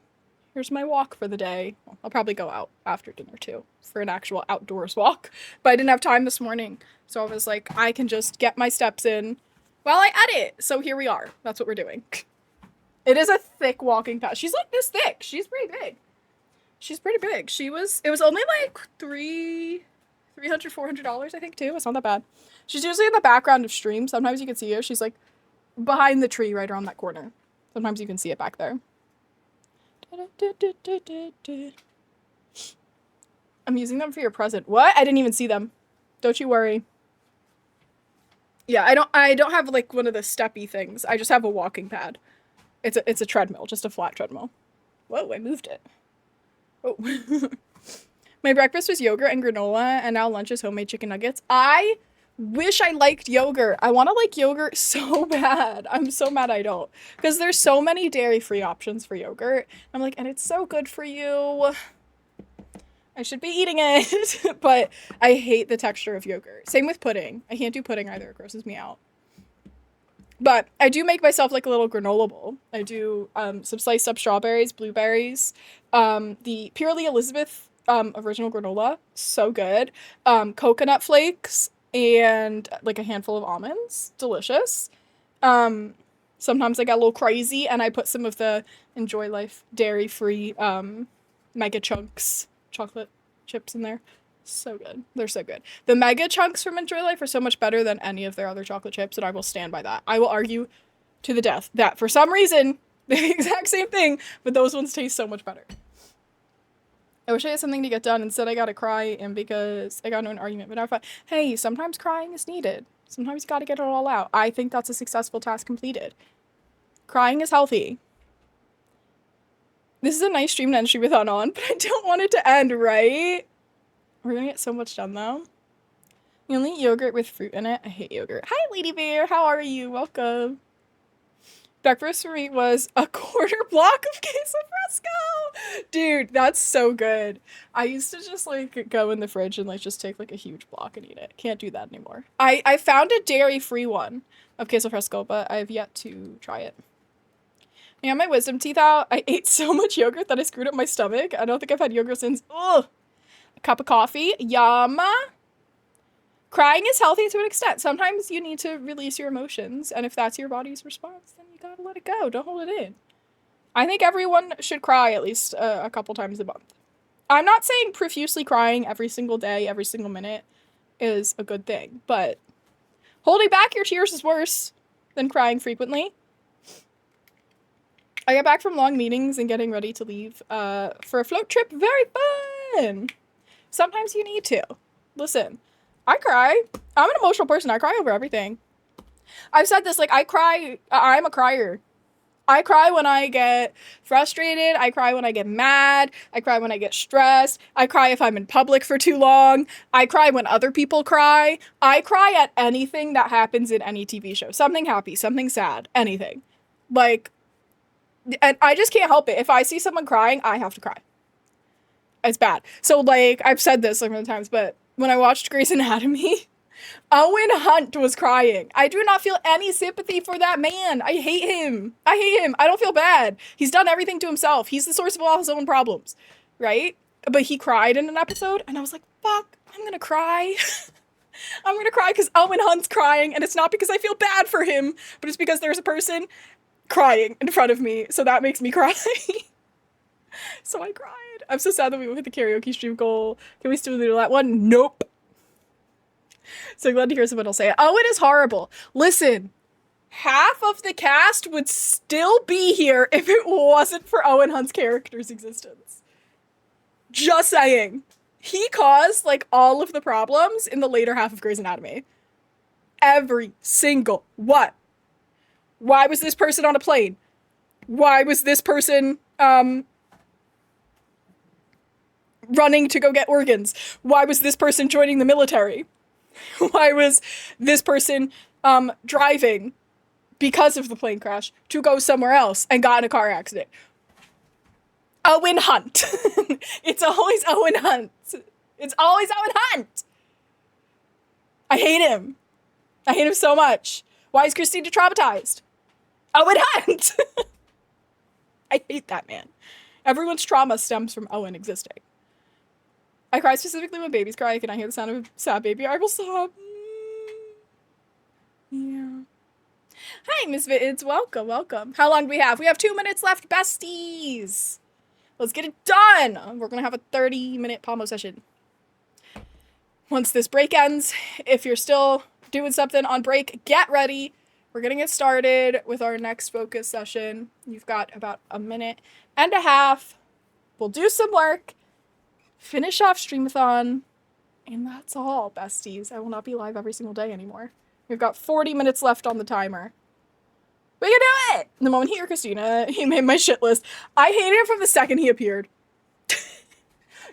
here's my walk for the day. Well, I'll probably go out after dinner too for an actual outdoors walk, but I didn't have time this morning, so I was like, I can just get my steps in while I edit. So here we are. That's what we're doing. It is a thick walking path. She's like this thick. She's pretty big. It was only like $300, $400, I think too. It's not that bad. She's usually in the background of stream. Sometimes you can see her. She's like behind the tree right around that corner. Sometimes you can see it back there. I'm using them for your present. What? I didn't even see them. Don't you worry. Yeah, I don't have like one of the steppy things. I just have a walking pad. It's a treadmill, just a flat treadmill. Whoa, I moved it. Oh. My breakfast was yogurt and granola, and now lunch is homemade chicken nuggets. I wish I liked yogurt. I want to like yogurt so bad. I'm so mad I don't. Because there's so many dairy-free options for yogurt. I'm like, and it's so good for you. I should be eating it. But I hate the texture of yogurt. Same with pudding. I can't do pudding either. It grosses me out. But I do make myself like a little granola bowl. I do some sliced up strawberries, blueberries, the Purely Elizabeth original granola. So good. Coconut flakes. And like a handful of almonds. Delicious. Sometimes I get a little crazy and I put some of the Enjoy Life dairy-free Mega Chunks chocolate chips in there. So good. They're so good. The Mega Chunks from Enjoy Life are so much better than any of their other chocolate chips, and I will stand by that. I will argue to the death that for some reason they're the exact same thing, but those ones taste so much better. I wish I had something to get done. Instead, I gotta cry, and because I got into an argument, but I thought, hey, sometimes crying is needed. Sometimes you gotta get it all out. I think that's a successful task completed. Crying is healthy. This is a nice stream to end streamathon on, but I don't want it to end, right? We're gonna get so much done, though. You only eat yogurt with fruit in it? I hate yogurt. Hi, Lady Bear. How are you? Welcome. Breakfast for me was a quarter block of queso fresco. Dude, that's so good. I used to just like go in the fridge and like just take like a huge block and eat it. Can't do that anymore. I found a dairy-free one of queso fresco, but I've yet to try it. I got my wisdom teeth out. I ate so much yogurt that I screwed up my stomach. I don't think I've had yogurt since. Ugh. A cup of coffee. Yum. Crying is healthy to an extent. Sometimes you need to release your emotions, and if that's your body's response, then you gotta let it go. Don't hold it in. I think everyone should cry at least a couple times a month. I'm not saying profusely crying every single day, every single minute is a good thing, but holding back your tears is worse than crying frequently. I got back from long meetings and getting ready to leave for a float trip. Very fun! Sometimes you need to. Listen. I cry. I'm an emotional person. I cry over everything. I've said this, like, I'm a crier. I cry when I get frustrated. I cry when I get mad. I cry when I get stressed. I cry if I'm in public for too long. I cry when other people cry. I cry at anything that happens in any TV show. Something happy, something sad, anything. Like, and I just can't help it. If I see someone crying, I have to cry. It's bad. So, like, I've said this like many times, but when I watched Grey's Anatomy, Owen Hunt was crying. I do not feel any sympathy for that man. I hate him. I hate him. I don't feel bad. He's done everything to himself. He's the source of all his own problems, right? But he cried in an episode, and I was like, fuck, I'm gonna cry. I'm gonna cry because Owen Hunt's crying, and it's not because I feel bad for him, but it's because there's a person crying in front of me, so that makes me cry. So I cried. I'm so sad that we went with the karaoke stream goal. Can we still do that one? Nope. So glad to hear someone else say it. Oh, it is horrible. Listen, half of the cast would still be here if it wasn't for Owen Hunt's character's existence. Just saying. He caused, like, all of the problems in the later half of Grey's Anatomy. Every single one. Why was this person on a plane? Why was this person, running to go get organs? Why was this person joining the military? Why was this person driving because of the plane crash to go somewhere else and got in a car accident? Owen Hunt. It's always Owen Hunt. It's always Owen Hunt. I hate him. I hate him so much. Why is Christina traumatized? Owen Hunt. I hate that man. Everyone's trauma stems from Owen existing. I cry specifically when babies cry. Can I hear the sound of a sad baby? I will sob. Yeah. Hi, Miss Vittins. Welcome, welcome. How long do we have? We have 2 minutes left, besties. Let's get it done. We're going to have a 30-minute Pomo session. Once this break ends, if you're still doing something on break, get ready. We're going to get started with our next focus session. You've got about a minute and a half. We'll do some work. Finish off streamathon, and that's all, besties. I will not be live every single day anymore. We've got 40 minutes left on the timer. We can do it! The moment he or Christina, he made my shit list. I hated him from the second he appeared.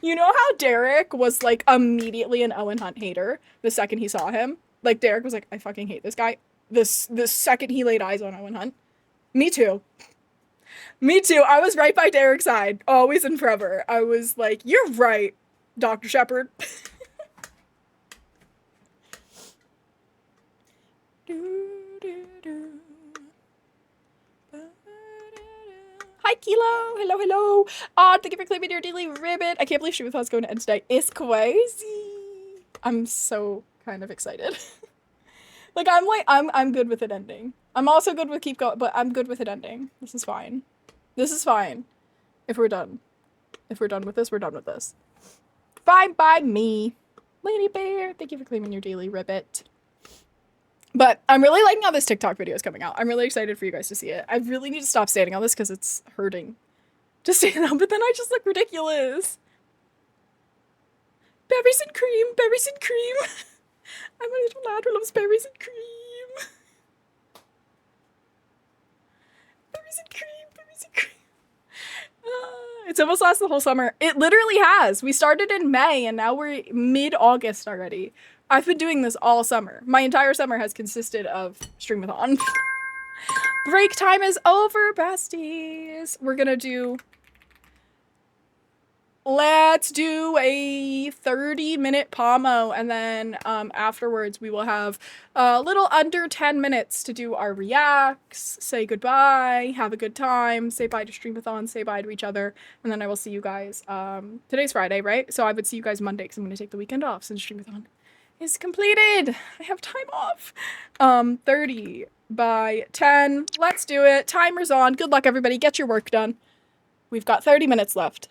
You know how Derek was, like, immediately an Owen Hunt hater the second he saw him? Like, Derek was like, I fucking hate this guy. The second he laid eyes on Owen Hunt. Me too. Me too. I was right by Derek's side, always and forever. I was like, you're right, Dr. Shepard. Hi, Kilo. Hello, hello. Thank you for claiming your daily ribbon. I can't believe streamathon's going to end today. It's crazy. I'm so kind of excited. Like, I'm good with it ending. I'm also good with keep going, but I'm good with it ending. This is fine. This is fine. If we're done. If we're done with this, we're done with this. Fine by me. Lady Bear, thank you for claiming your daily ribbit. But I'm really liking how this TikTok video is coming out. I'm really excited for you guys to see it. I really need to stop standing on this because it's hurting to stand on, but then I just look ridiculous. Berries and cream, berries and cream. I'm a little lad who loves berries and cream. Berries and cream, berries and cream. It's almost lasted the whole summer. It literally has. We started in May and now we're mid-August already. I've been doing this all summer. My entire summer has consisted of streamathon. Break time is over, besties. We're gonna do... Let's do a 30-minute pommo, and then afterwards we will have a little under 10 minutes to do our reacts, say goodbye, have a good time, say bye to streamathon, say bye to each other, and then I will see you guys. Today's Friday, right? So I would see you guys Monday because I'm going to take the weekend off since streamathon is completed. I have time off. 30 by 10. Let's do it. Timer's on. Good luck, everybody. Get your work done. We've got 30 minutes left.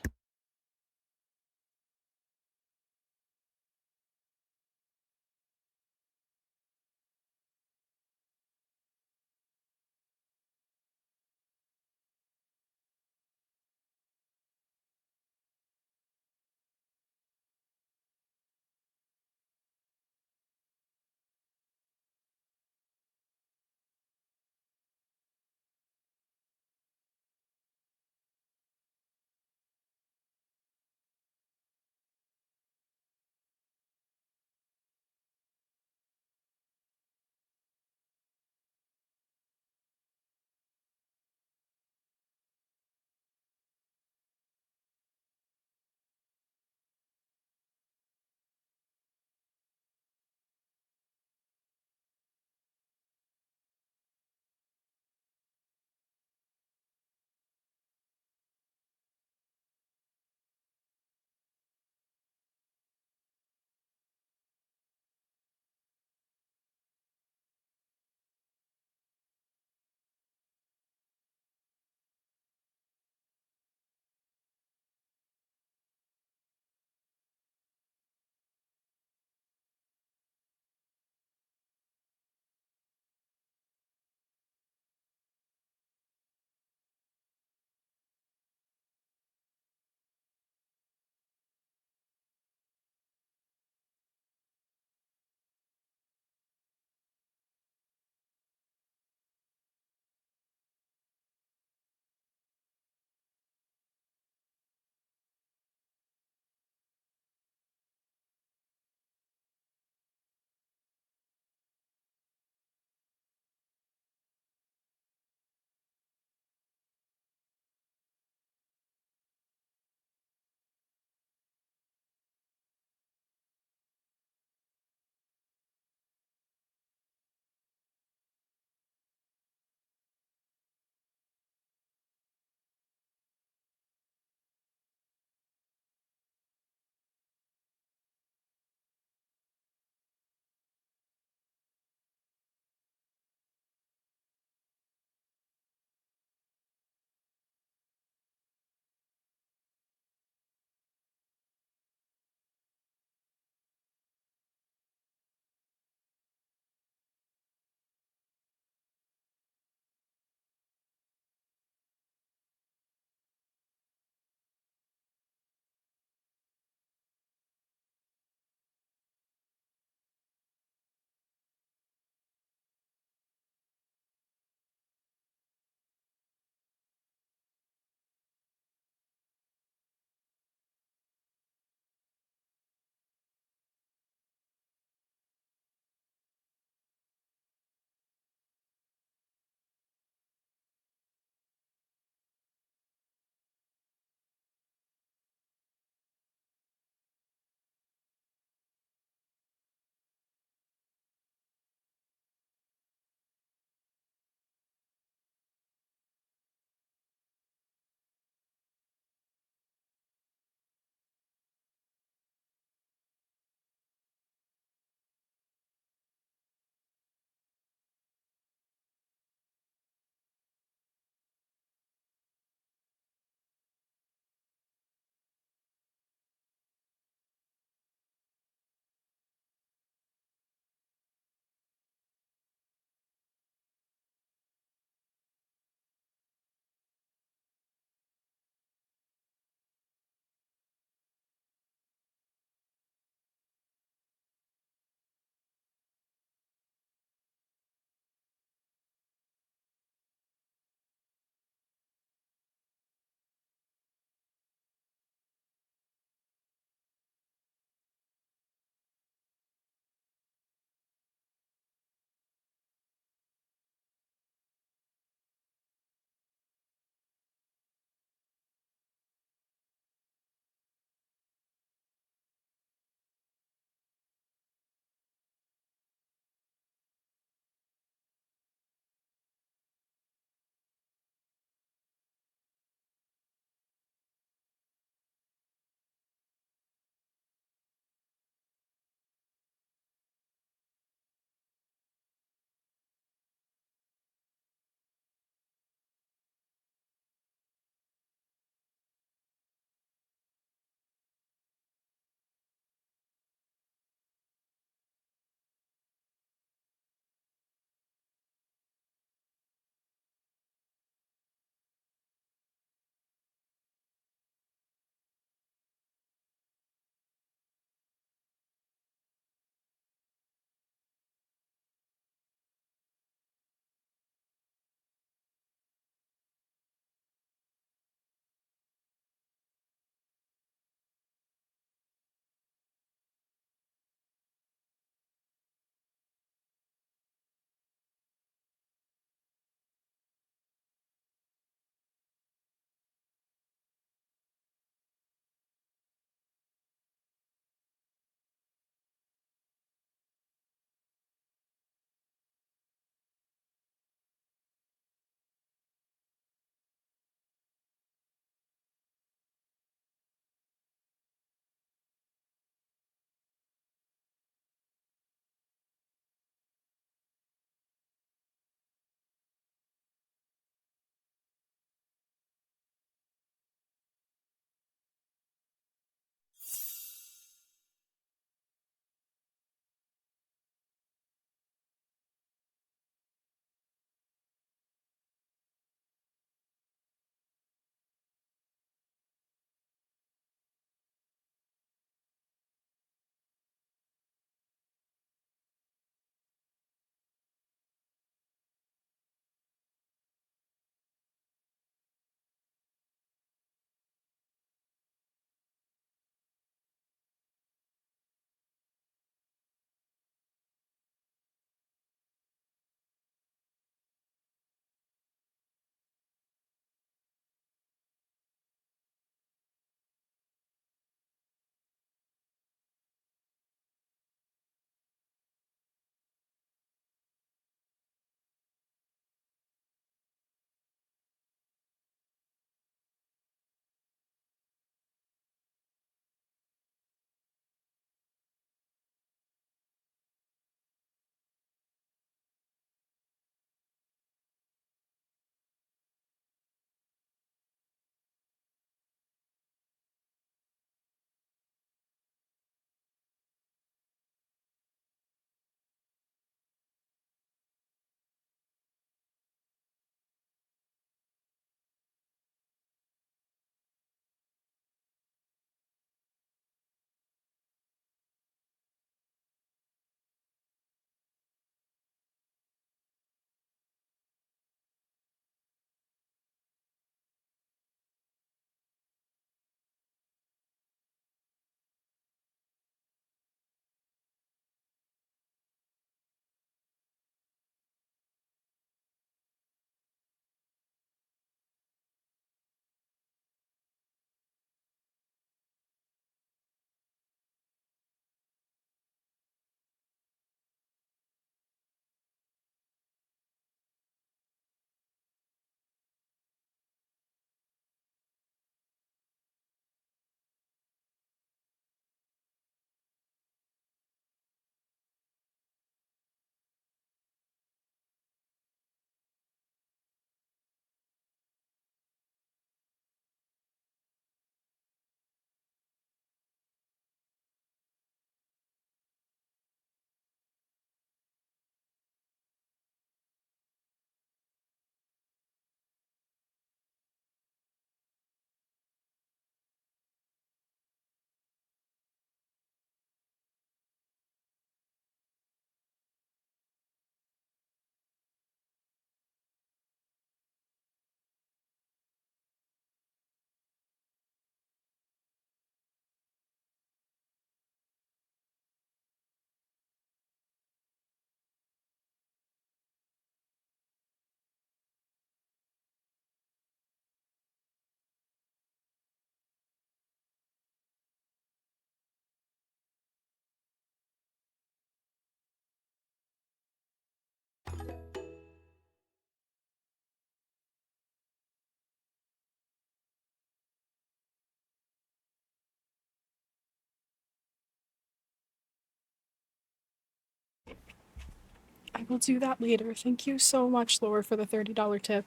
I will do that later. Thank you so much, Laura, for the $30 tip.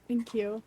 Thank you.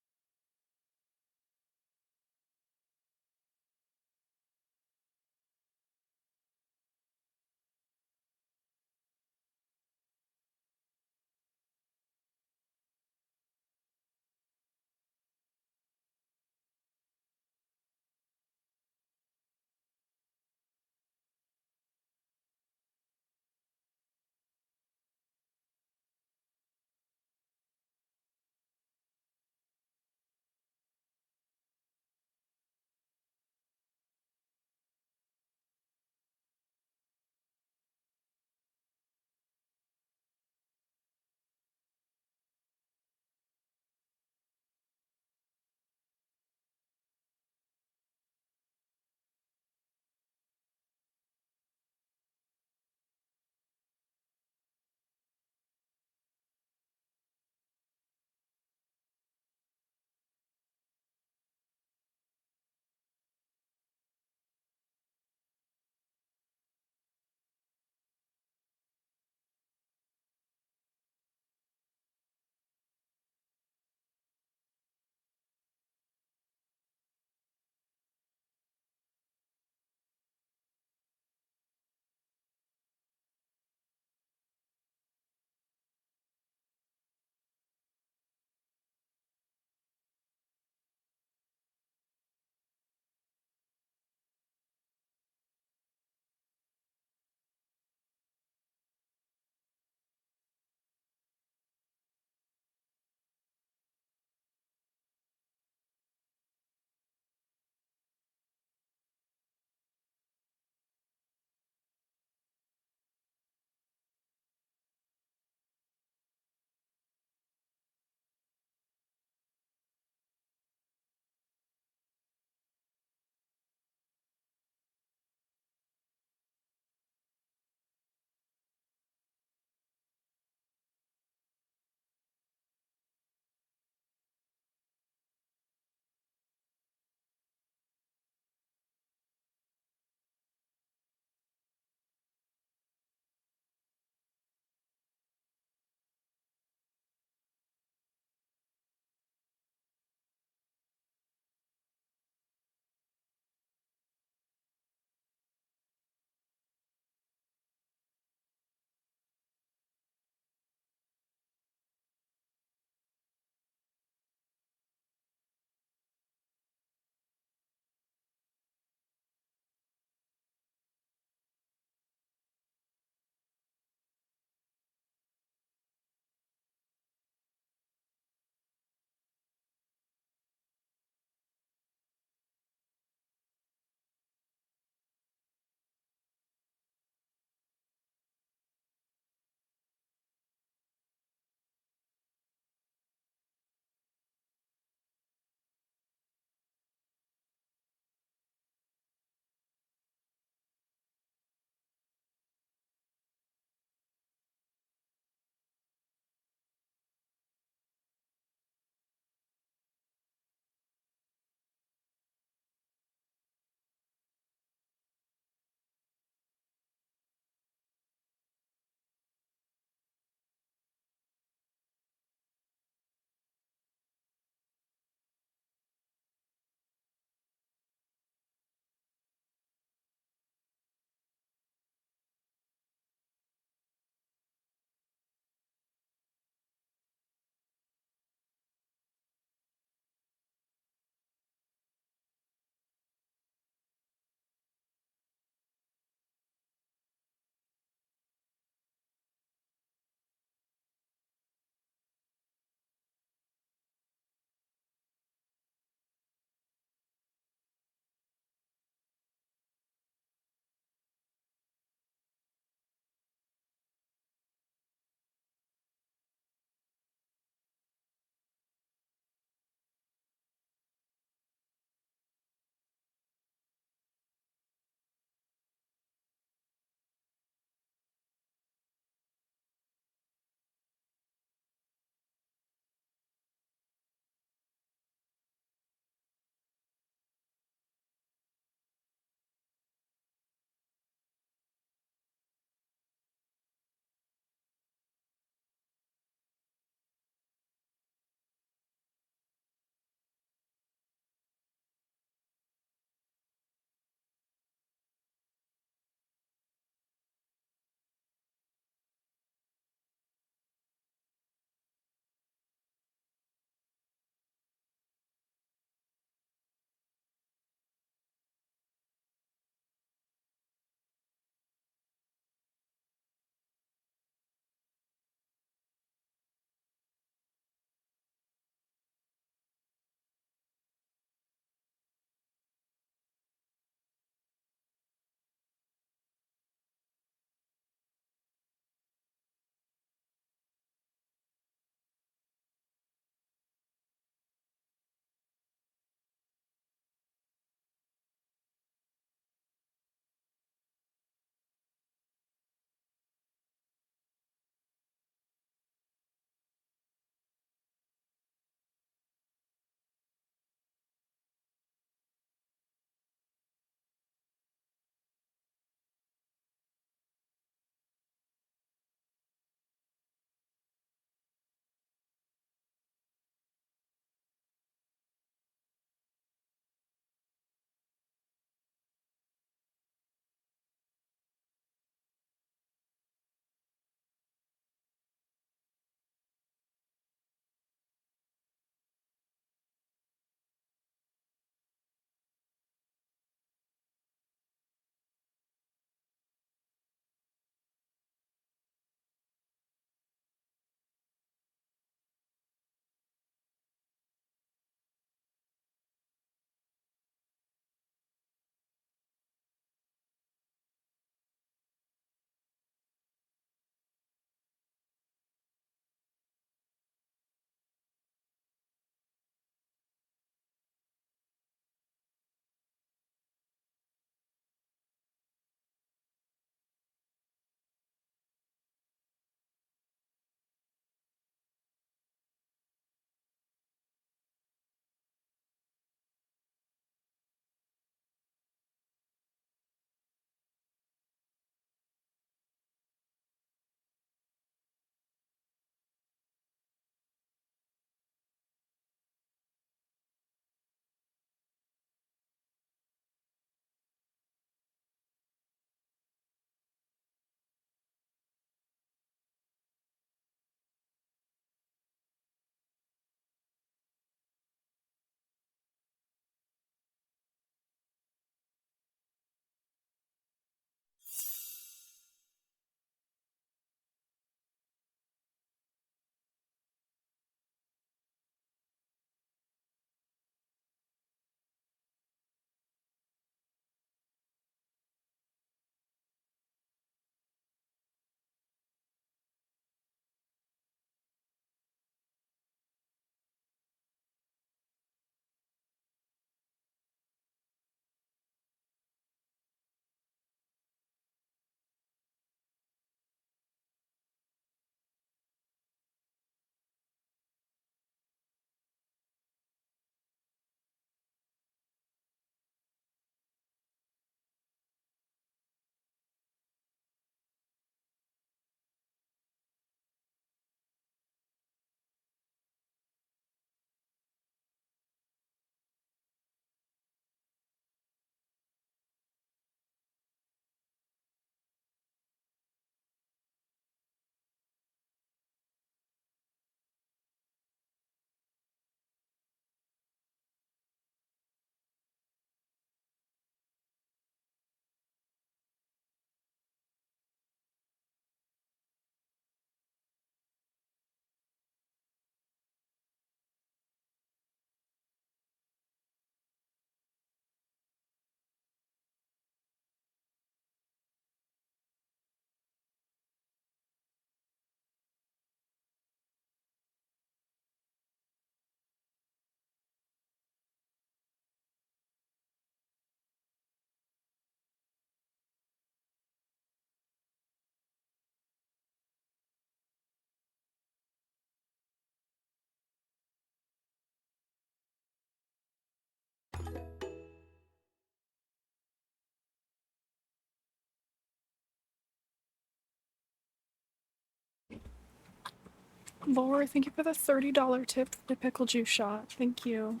Laura, thank you for the $30 tip for the pickle juice shot. Thank you.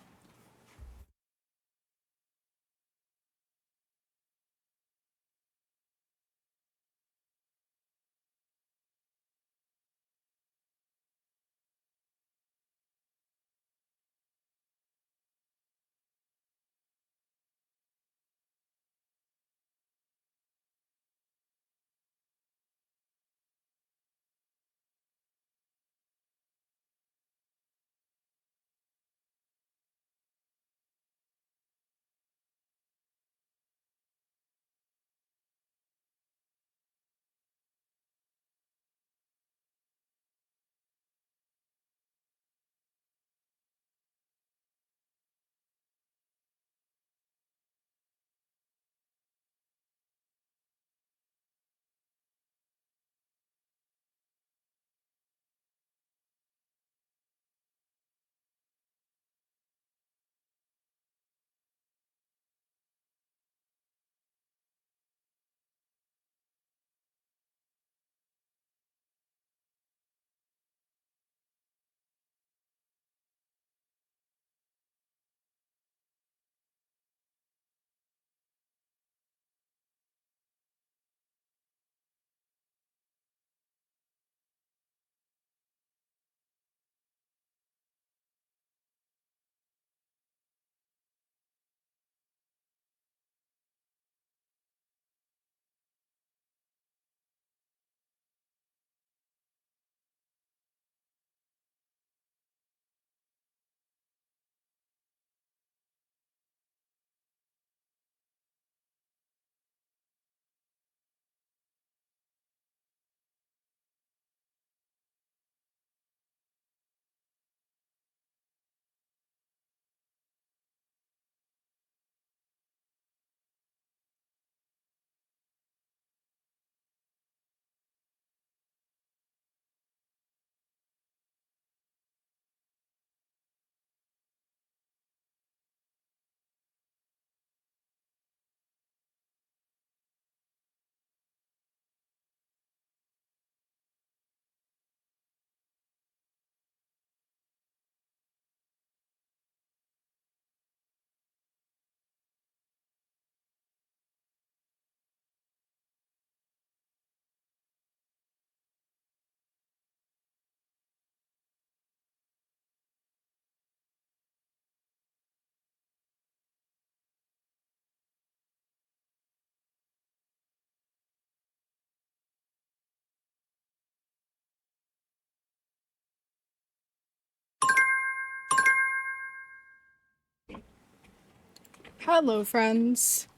Hello, friends.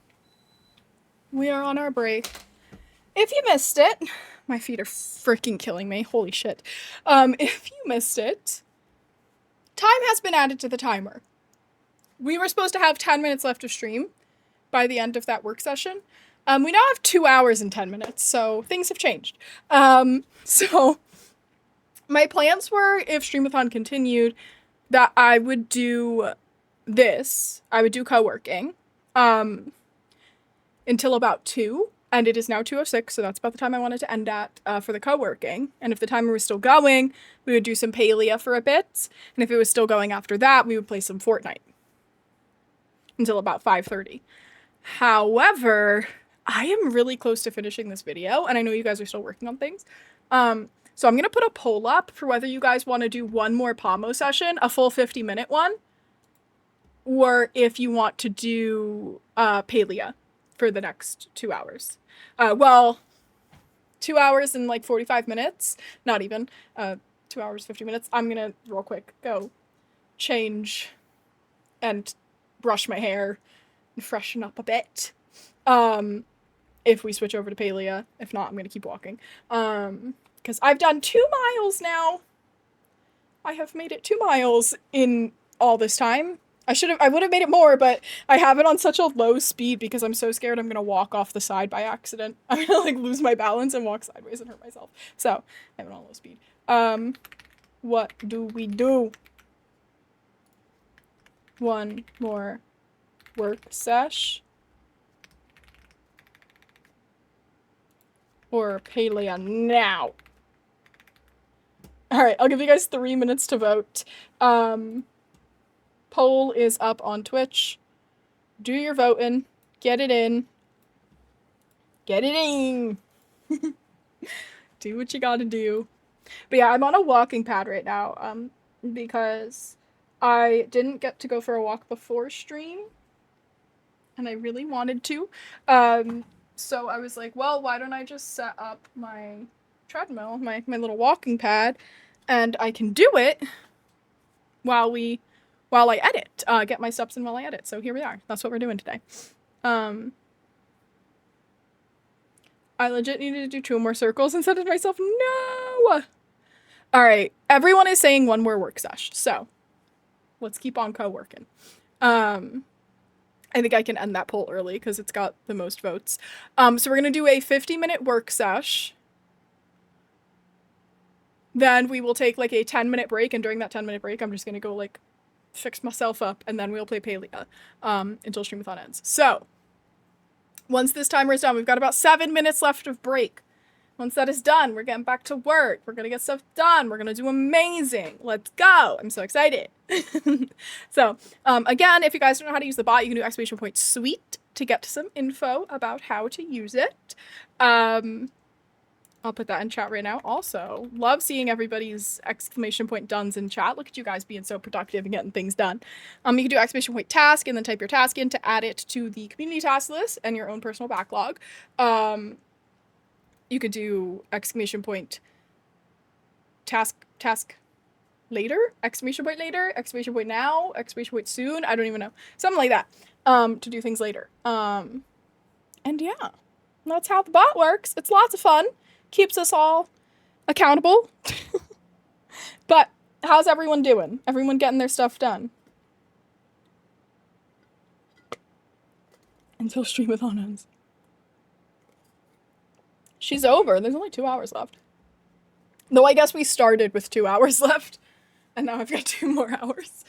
We are on our break. If you missed it, my feet are freaking killing me. Holy shit. If you missed it, time has been added to the timer. We were supposed to have 10 minutes left of stream by the end of that work session. We now have 2 hours and 10 minutes, so things have changed. So my plans were, if streamathon continued, that I would do this. I would do co-working until about 2, and it is now 2:06, so that's about the time I wanted to end at for the co-working. And if the timer was still going, we would do some Palia for a bit, and if it was still going after that, we would play some Fortnite until about 5:30. However, I am really close to finishing this video, and I know you guys are still working on things. So I'm gonna put a poll up for whether you guys want to do one more Pomo session, a full 50-minute one, or if you want to do Palia for the next 2 hours. Well, 2 hours and like 45 minutes, not even, 2 hours, 50 minutes. I'm gonna real quick go change and brush my hair and freshen up a bit. If we switch over to Palia. If not, I'm gonna keep walking. Because I've done 2 miles now. I have made it 2 miles in all this time. I would have made it more, but I have it on such a low speed because I'm so scared I'm gonna walk off the side by accident. I'm gonna like lose my balance and walk sideways and hurt myself. So I have it on low speed. What do we do? One more work sesh? Or Palia now? All right, I'll give you guys 3 minutes to vote. Poll is up on Twitch. Do your voting. Get it in. Get it in. Do what you gotta do. But yeah, I'm on a walking pad right now, because I didn't get to go for a walk before stream, and I really wanted to. So I was like, well, why don't I just set up my treadmill, my little walking pad, and I can do it while I edit, get my steps in while I edit. So here we are. That's what we're doing today. I legit needed to do 2 more circles and said to myself, no! Alright, everyone is saying 1 more work sesh, so let's keep on co-working. I think I can end that poll early because it's got the most votes. So we're gonna do a 50-minute work sesh. Then we will take like a 10-minute break, and during that 10-minute break, I'm just gonna go like fix myself up, and then we'll play Palea until streamathon ends. So once this timer is done, we've got about 7 minutes left of break. Once that is done, we're getting back to work. We're gonna get stuff done. We're gonna do amazing. Let's go. I'm so excited. So, again, if you guys don't know how to use the bot, you can do !sweet to get some info about how to use it. I'll put that in chat right now. Also, love seeing everybody's !duns in chat. Look at you guys being so productive and getting things done. You can do !task and then type your task in to add it to the community task list and your own personal backlog. You could do task later, later, now, soon. I don't even know. Something like that. To do things later. And yeah, that's how the bot works. It's lots of fun. Keeps us all accountable. But how's everyone doing? Everyone getting their stuff done? Until streamathon ends. She's over. There's only 2 hours left. Though I guess we started with 2 hours left. And now I've got 2 more hours.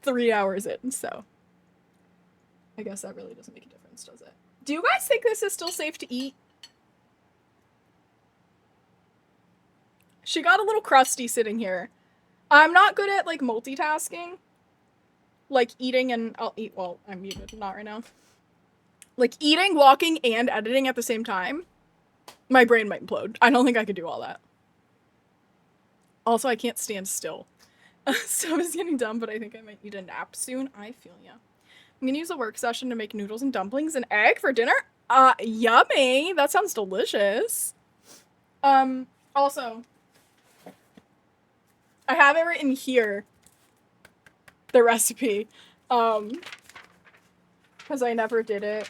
3 hours in, so. I guess that really doesn't make a difference, does it? Do you guys think this is still safe to eat? She got a little crusty sitting here. I'm not good at, like, multitasking. Like, eating and I'll eat, well, I'm muted, not right now. Like, eating, walking, and editing at the same time. My brain might implode. I don't think I could do all that. Also, I can't stand still. So it's getting dumb, but I think I might need a nap soon. I feel ya. I'm gonna use a work session to make noodles and dumplings and egg for dinner. Yummy! That sounds delicious. Also, I have it written here, the recipe, because I never did it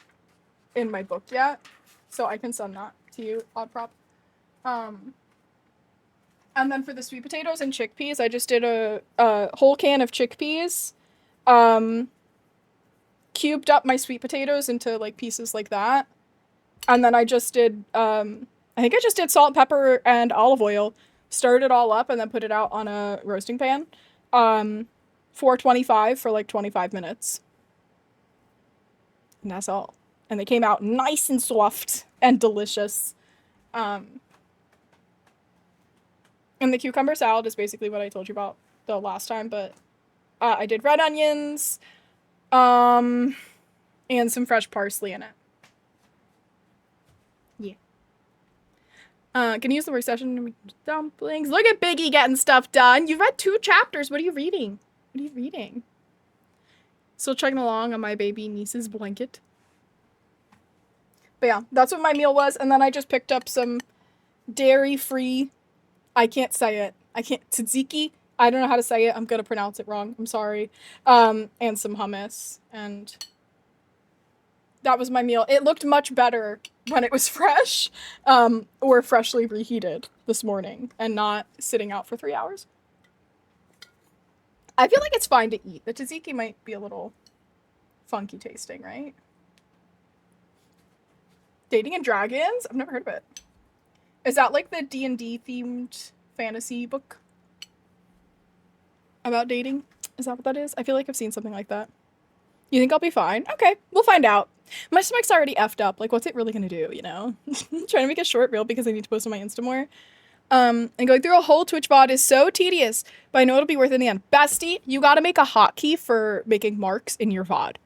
in my book yet, so I can send that to you, Oddprop. And then for the sweet potatoes and chickpeas, I just did a whole can of chickpeas, cubed up my sweet potatoes into, like, pieces like that, and then I just did, I think I just did salt, pepper, and olive oil, stirred it all up, and then put it out on a roasting pan, 425 for, like, 25 minutes. And that's all. And they came out nice and soft and delicious. And the cucumber salad is basically what I told you about the last time, but I did red onions, and some fresh parsley in it. Yeah. Can you use the word session to make dumplings? Look at Biggie getting stuff done. You've read 2 chapters. What are you reading? What are you reading? Still chugging along on my baby niece's blanket. But yeah, that's what my meal was. And then I just picked up some dairy-free, I can't say it. Tzatziki. I don't know how to say it. I'm gonna pronounce it wrong. I'm sorry. And some hummus. And that was my meal. It looked much better when it was fresh, or freshly reheated this morning and not sitting out for 3 hours. I feel like it's fine to eat. The tzatziki might be a little funky tasting, right? Dating and Dragons? I've never heard of it. Is that like the D&D themed fantasy book about dating? Is that what that is? I feel like I've seen something like that. You think I'll be fine? Okay, we'll find out. My stomach's already effed up. Like, what's it really gonna do, you know? I'm trying to make a short reel because I need to post on my Insta more. And going through a whole Twitch VOD is so tedious, but I know it'll be worth it in the end. Bestie, you gotta make a hotkey for making marks in your VOD.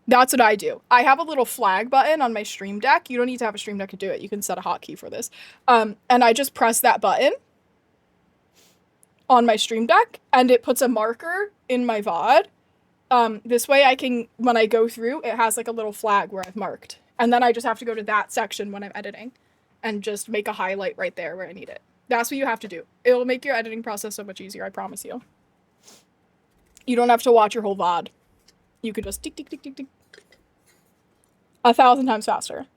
That's what I do. I have a little flag button on my Stream Deck. You don't need to have a Stream Deck to do it. You can set a hotkey for this. And I just press that button on my Stream Deck, and it puts a marker in my VOD. This way I can, when I go through, it has like a little flag where I've marked. And then I just have to go to that section when I'm editing and just make a highlight right there where I need it. That's what you have to do. It'll make your editing process so much easier, I promise you. You don't have to watch your whole VOD. You can just tick, tick, tick, tick, tick. 1,000 times faster.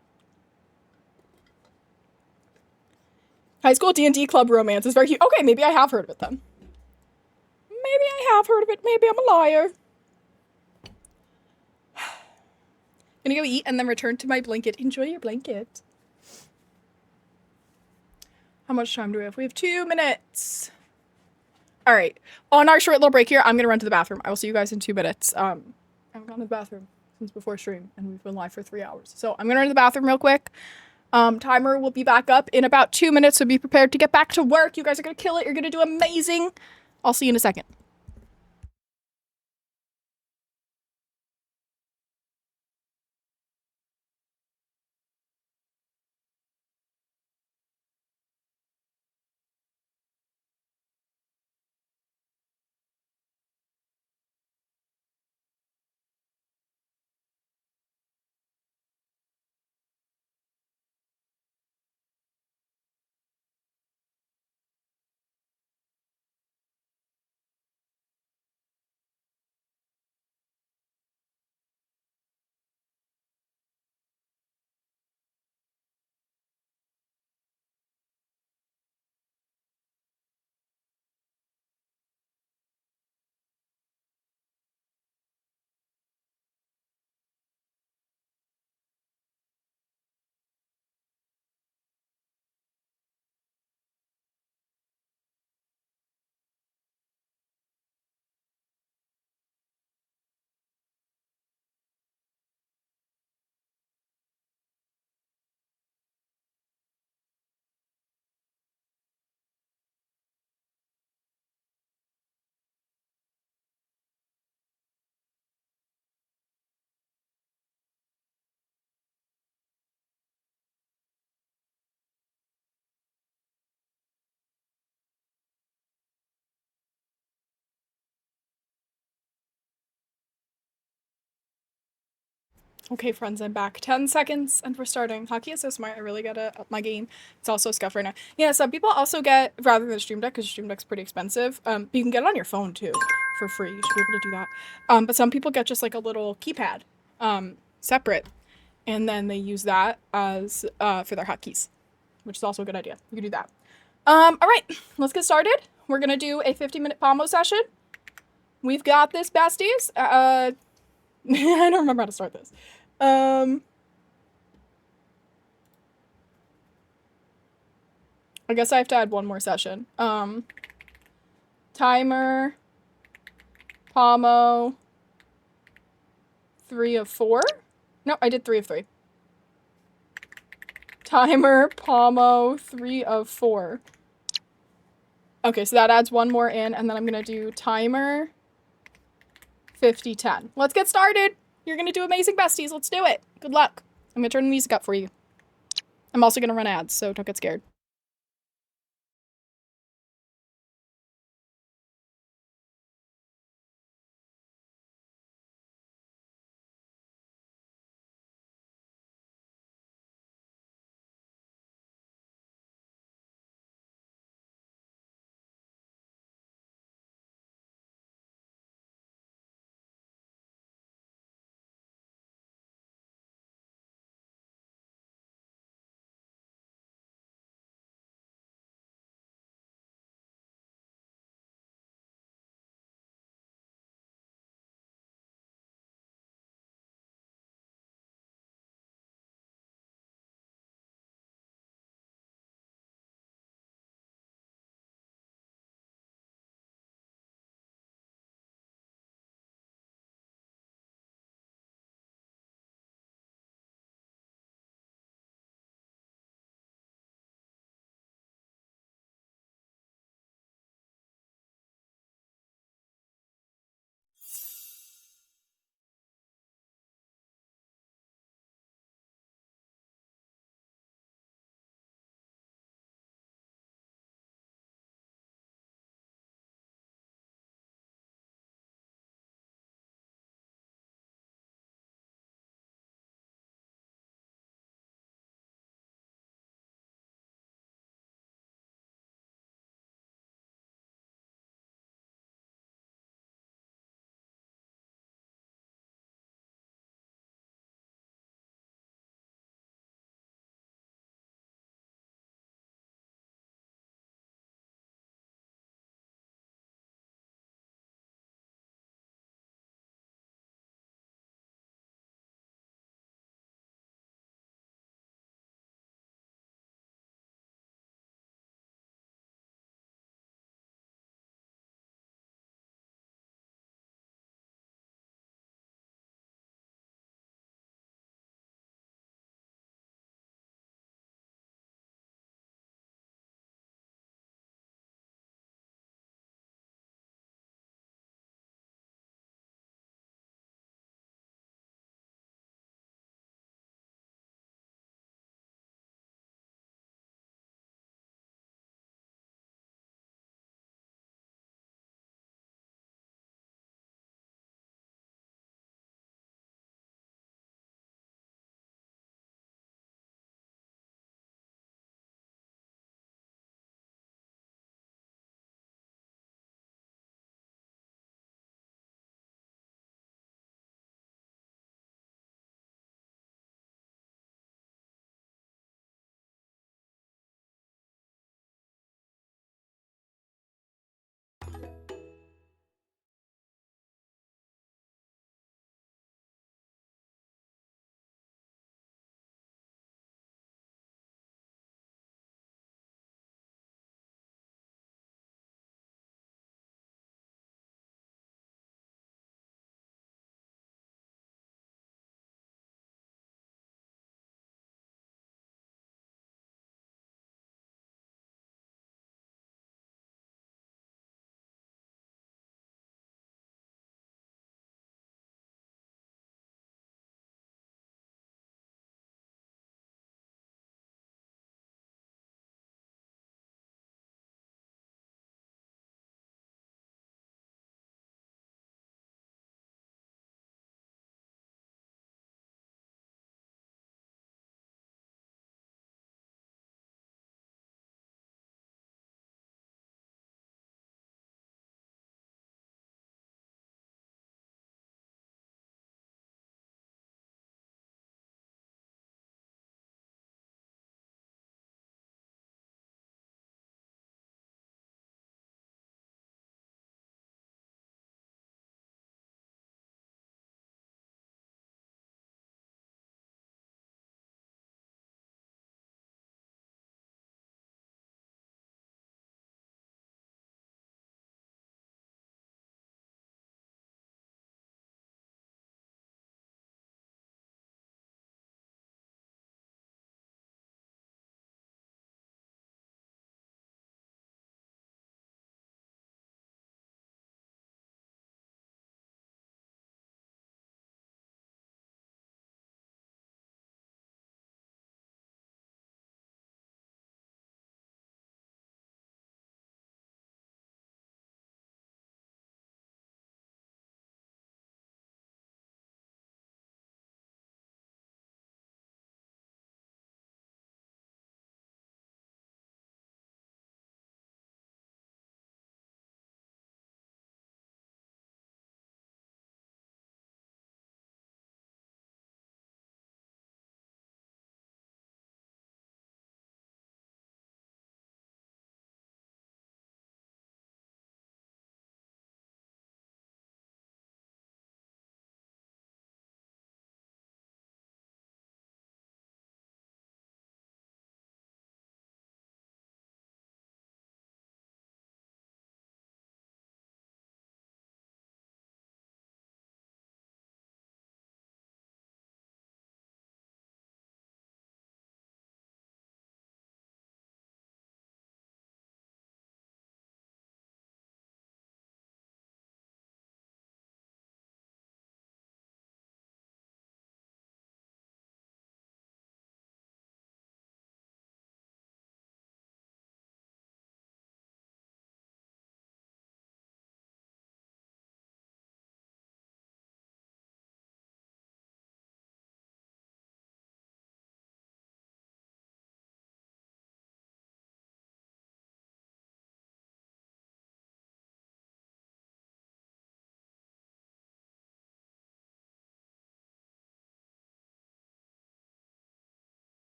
High school D&D club romance is very cute. Okay, maybe I have heard of it then. Maybe I have heard of it. Maybe I'm a liar. Gonna go eat and then return to my blanket. Enjoy your blanket. How much time do we have? We have 2 minutes. All right. On our short little break here, I'm gonna run to the bathroom. I will see you guys in 2 minutes. I haven't gone to the bathroom since before stream, and we've been live for 3 hours. So I'm gonna run to the bathroom real quick. Timer will be back up in about 2 minutes, so be prepared to get back to work. You guys are gonna kill it. You're gonna do amazing. I'll see you in a second. Okay, friends, I'm back. 10 seconds, and we're starting. Hockey is so smart. I really gotta up my game. It's also scuffed right now. Yeah, some people also get, rather than a Stream Deck, because Stream Deck's pretty expensive, you can get it on your phone, too, for free. You should be able to do that. But some people get just, like, a little keypad, separate, and then they use that as, for their hotkeys, which is also a good idea. You can do that. All right, let's get started. We're gonna do a 50-minute pommo session. We've got this, besties. I don't remember how to start this. I guess I have to add one more session. Timer, Pomo, 3 of 4. No, I did 3 of 3. Timer, Pomo, 3 of 4. Okay, so that adds one more in, and then I'm gonna do timer, 50-10. Let's get started. You're gonna do amazing, besties. Let's do it. Good luck. I'm gonna turn the music up for you. I'm also gonna run ads, so don't get scared.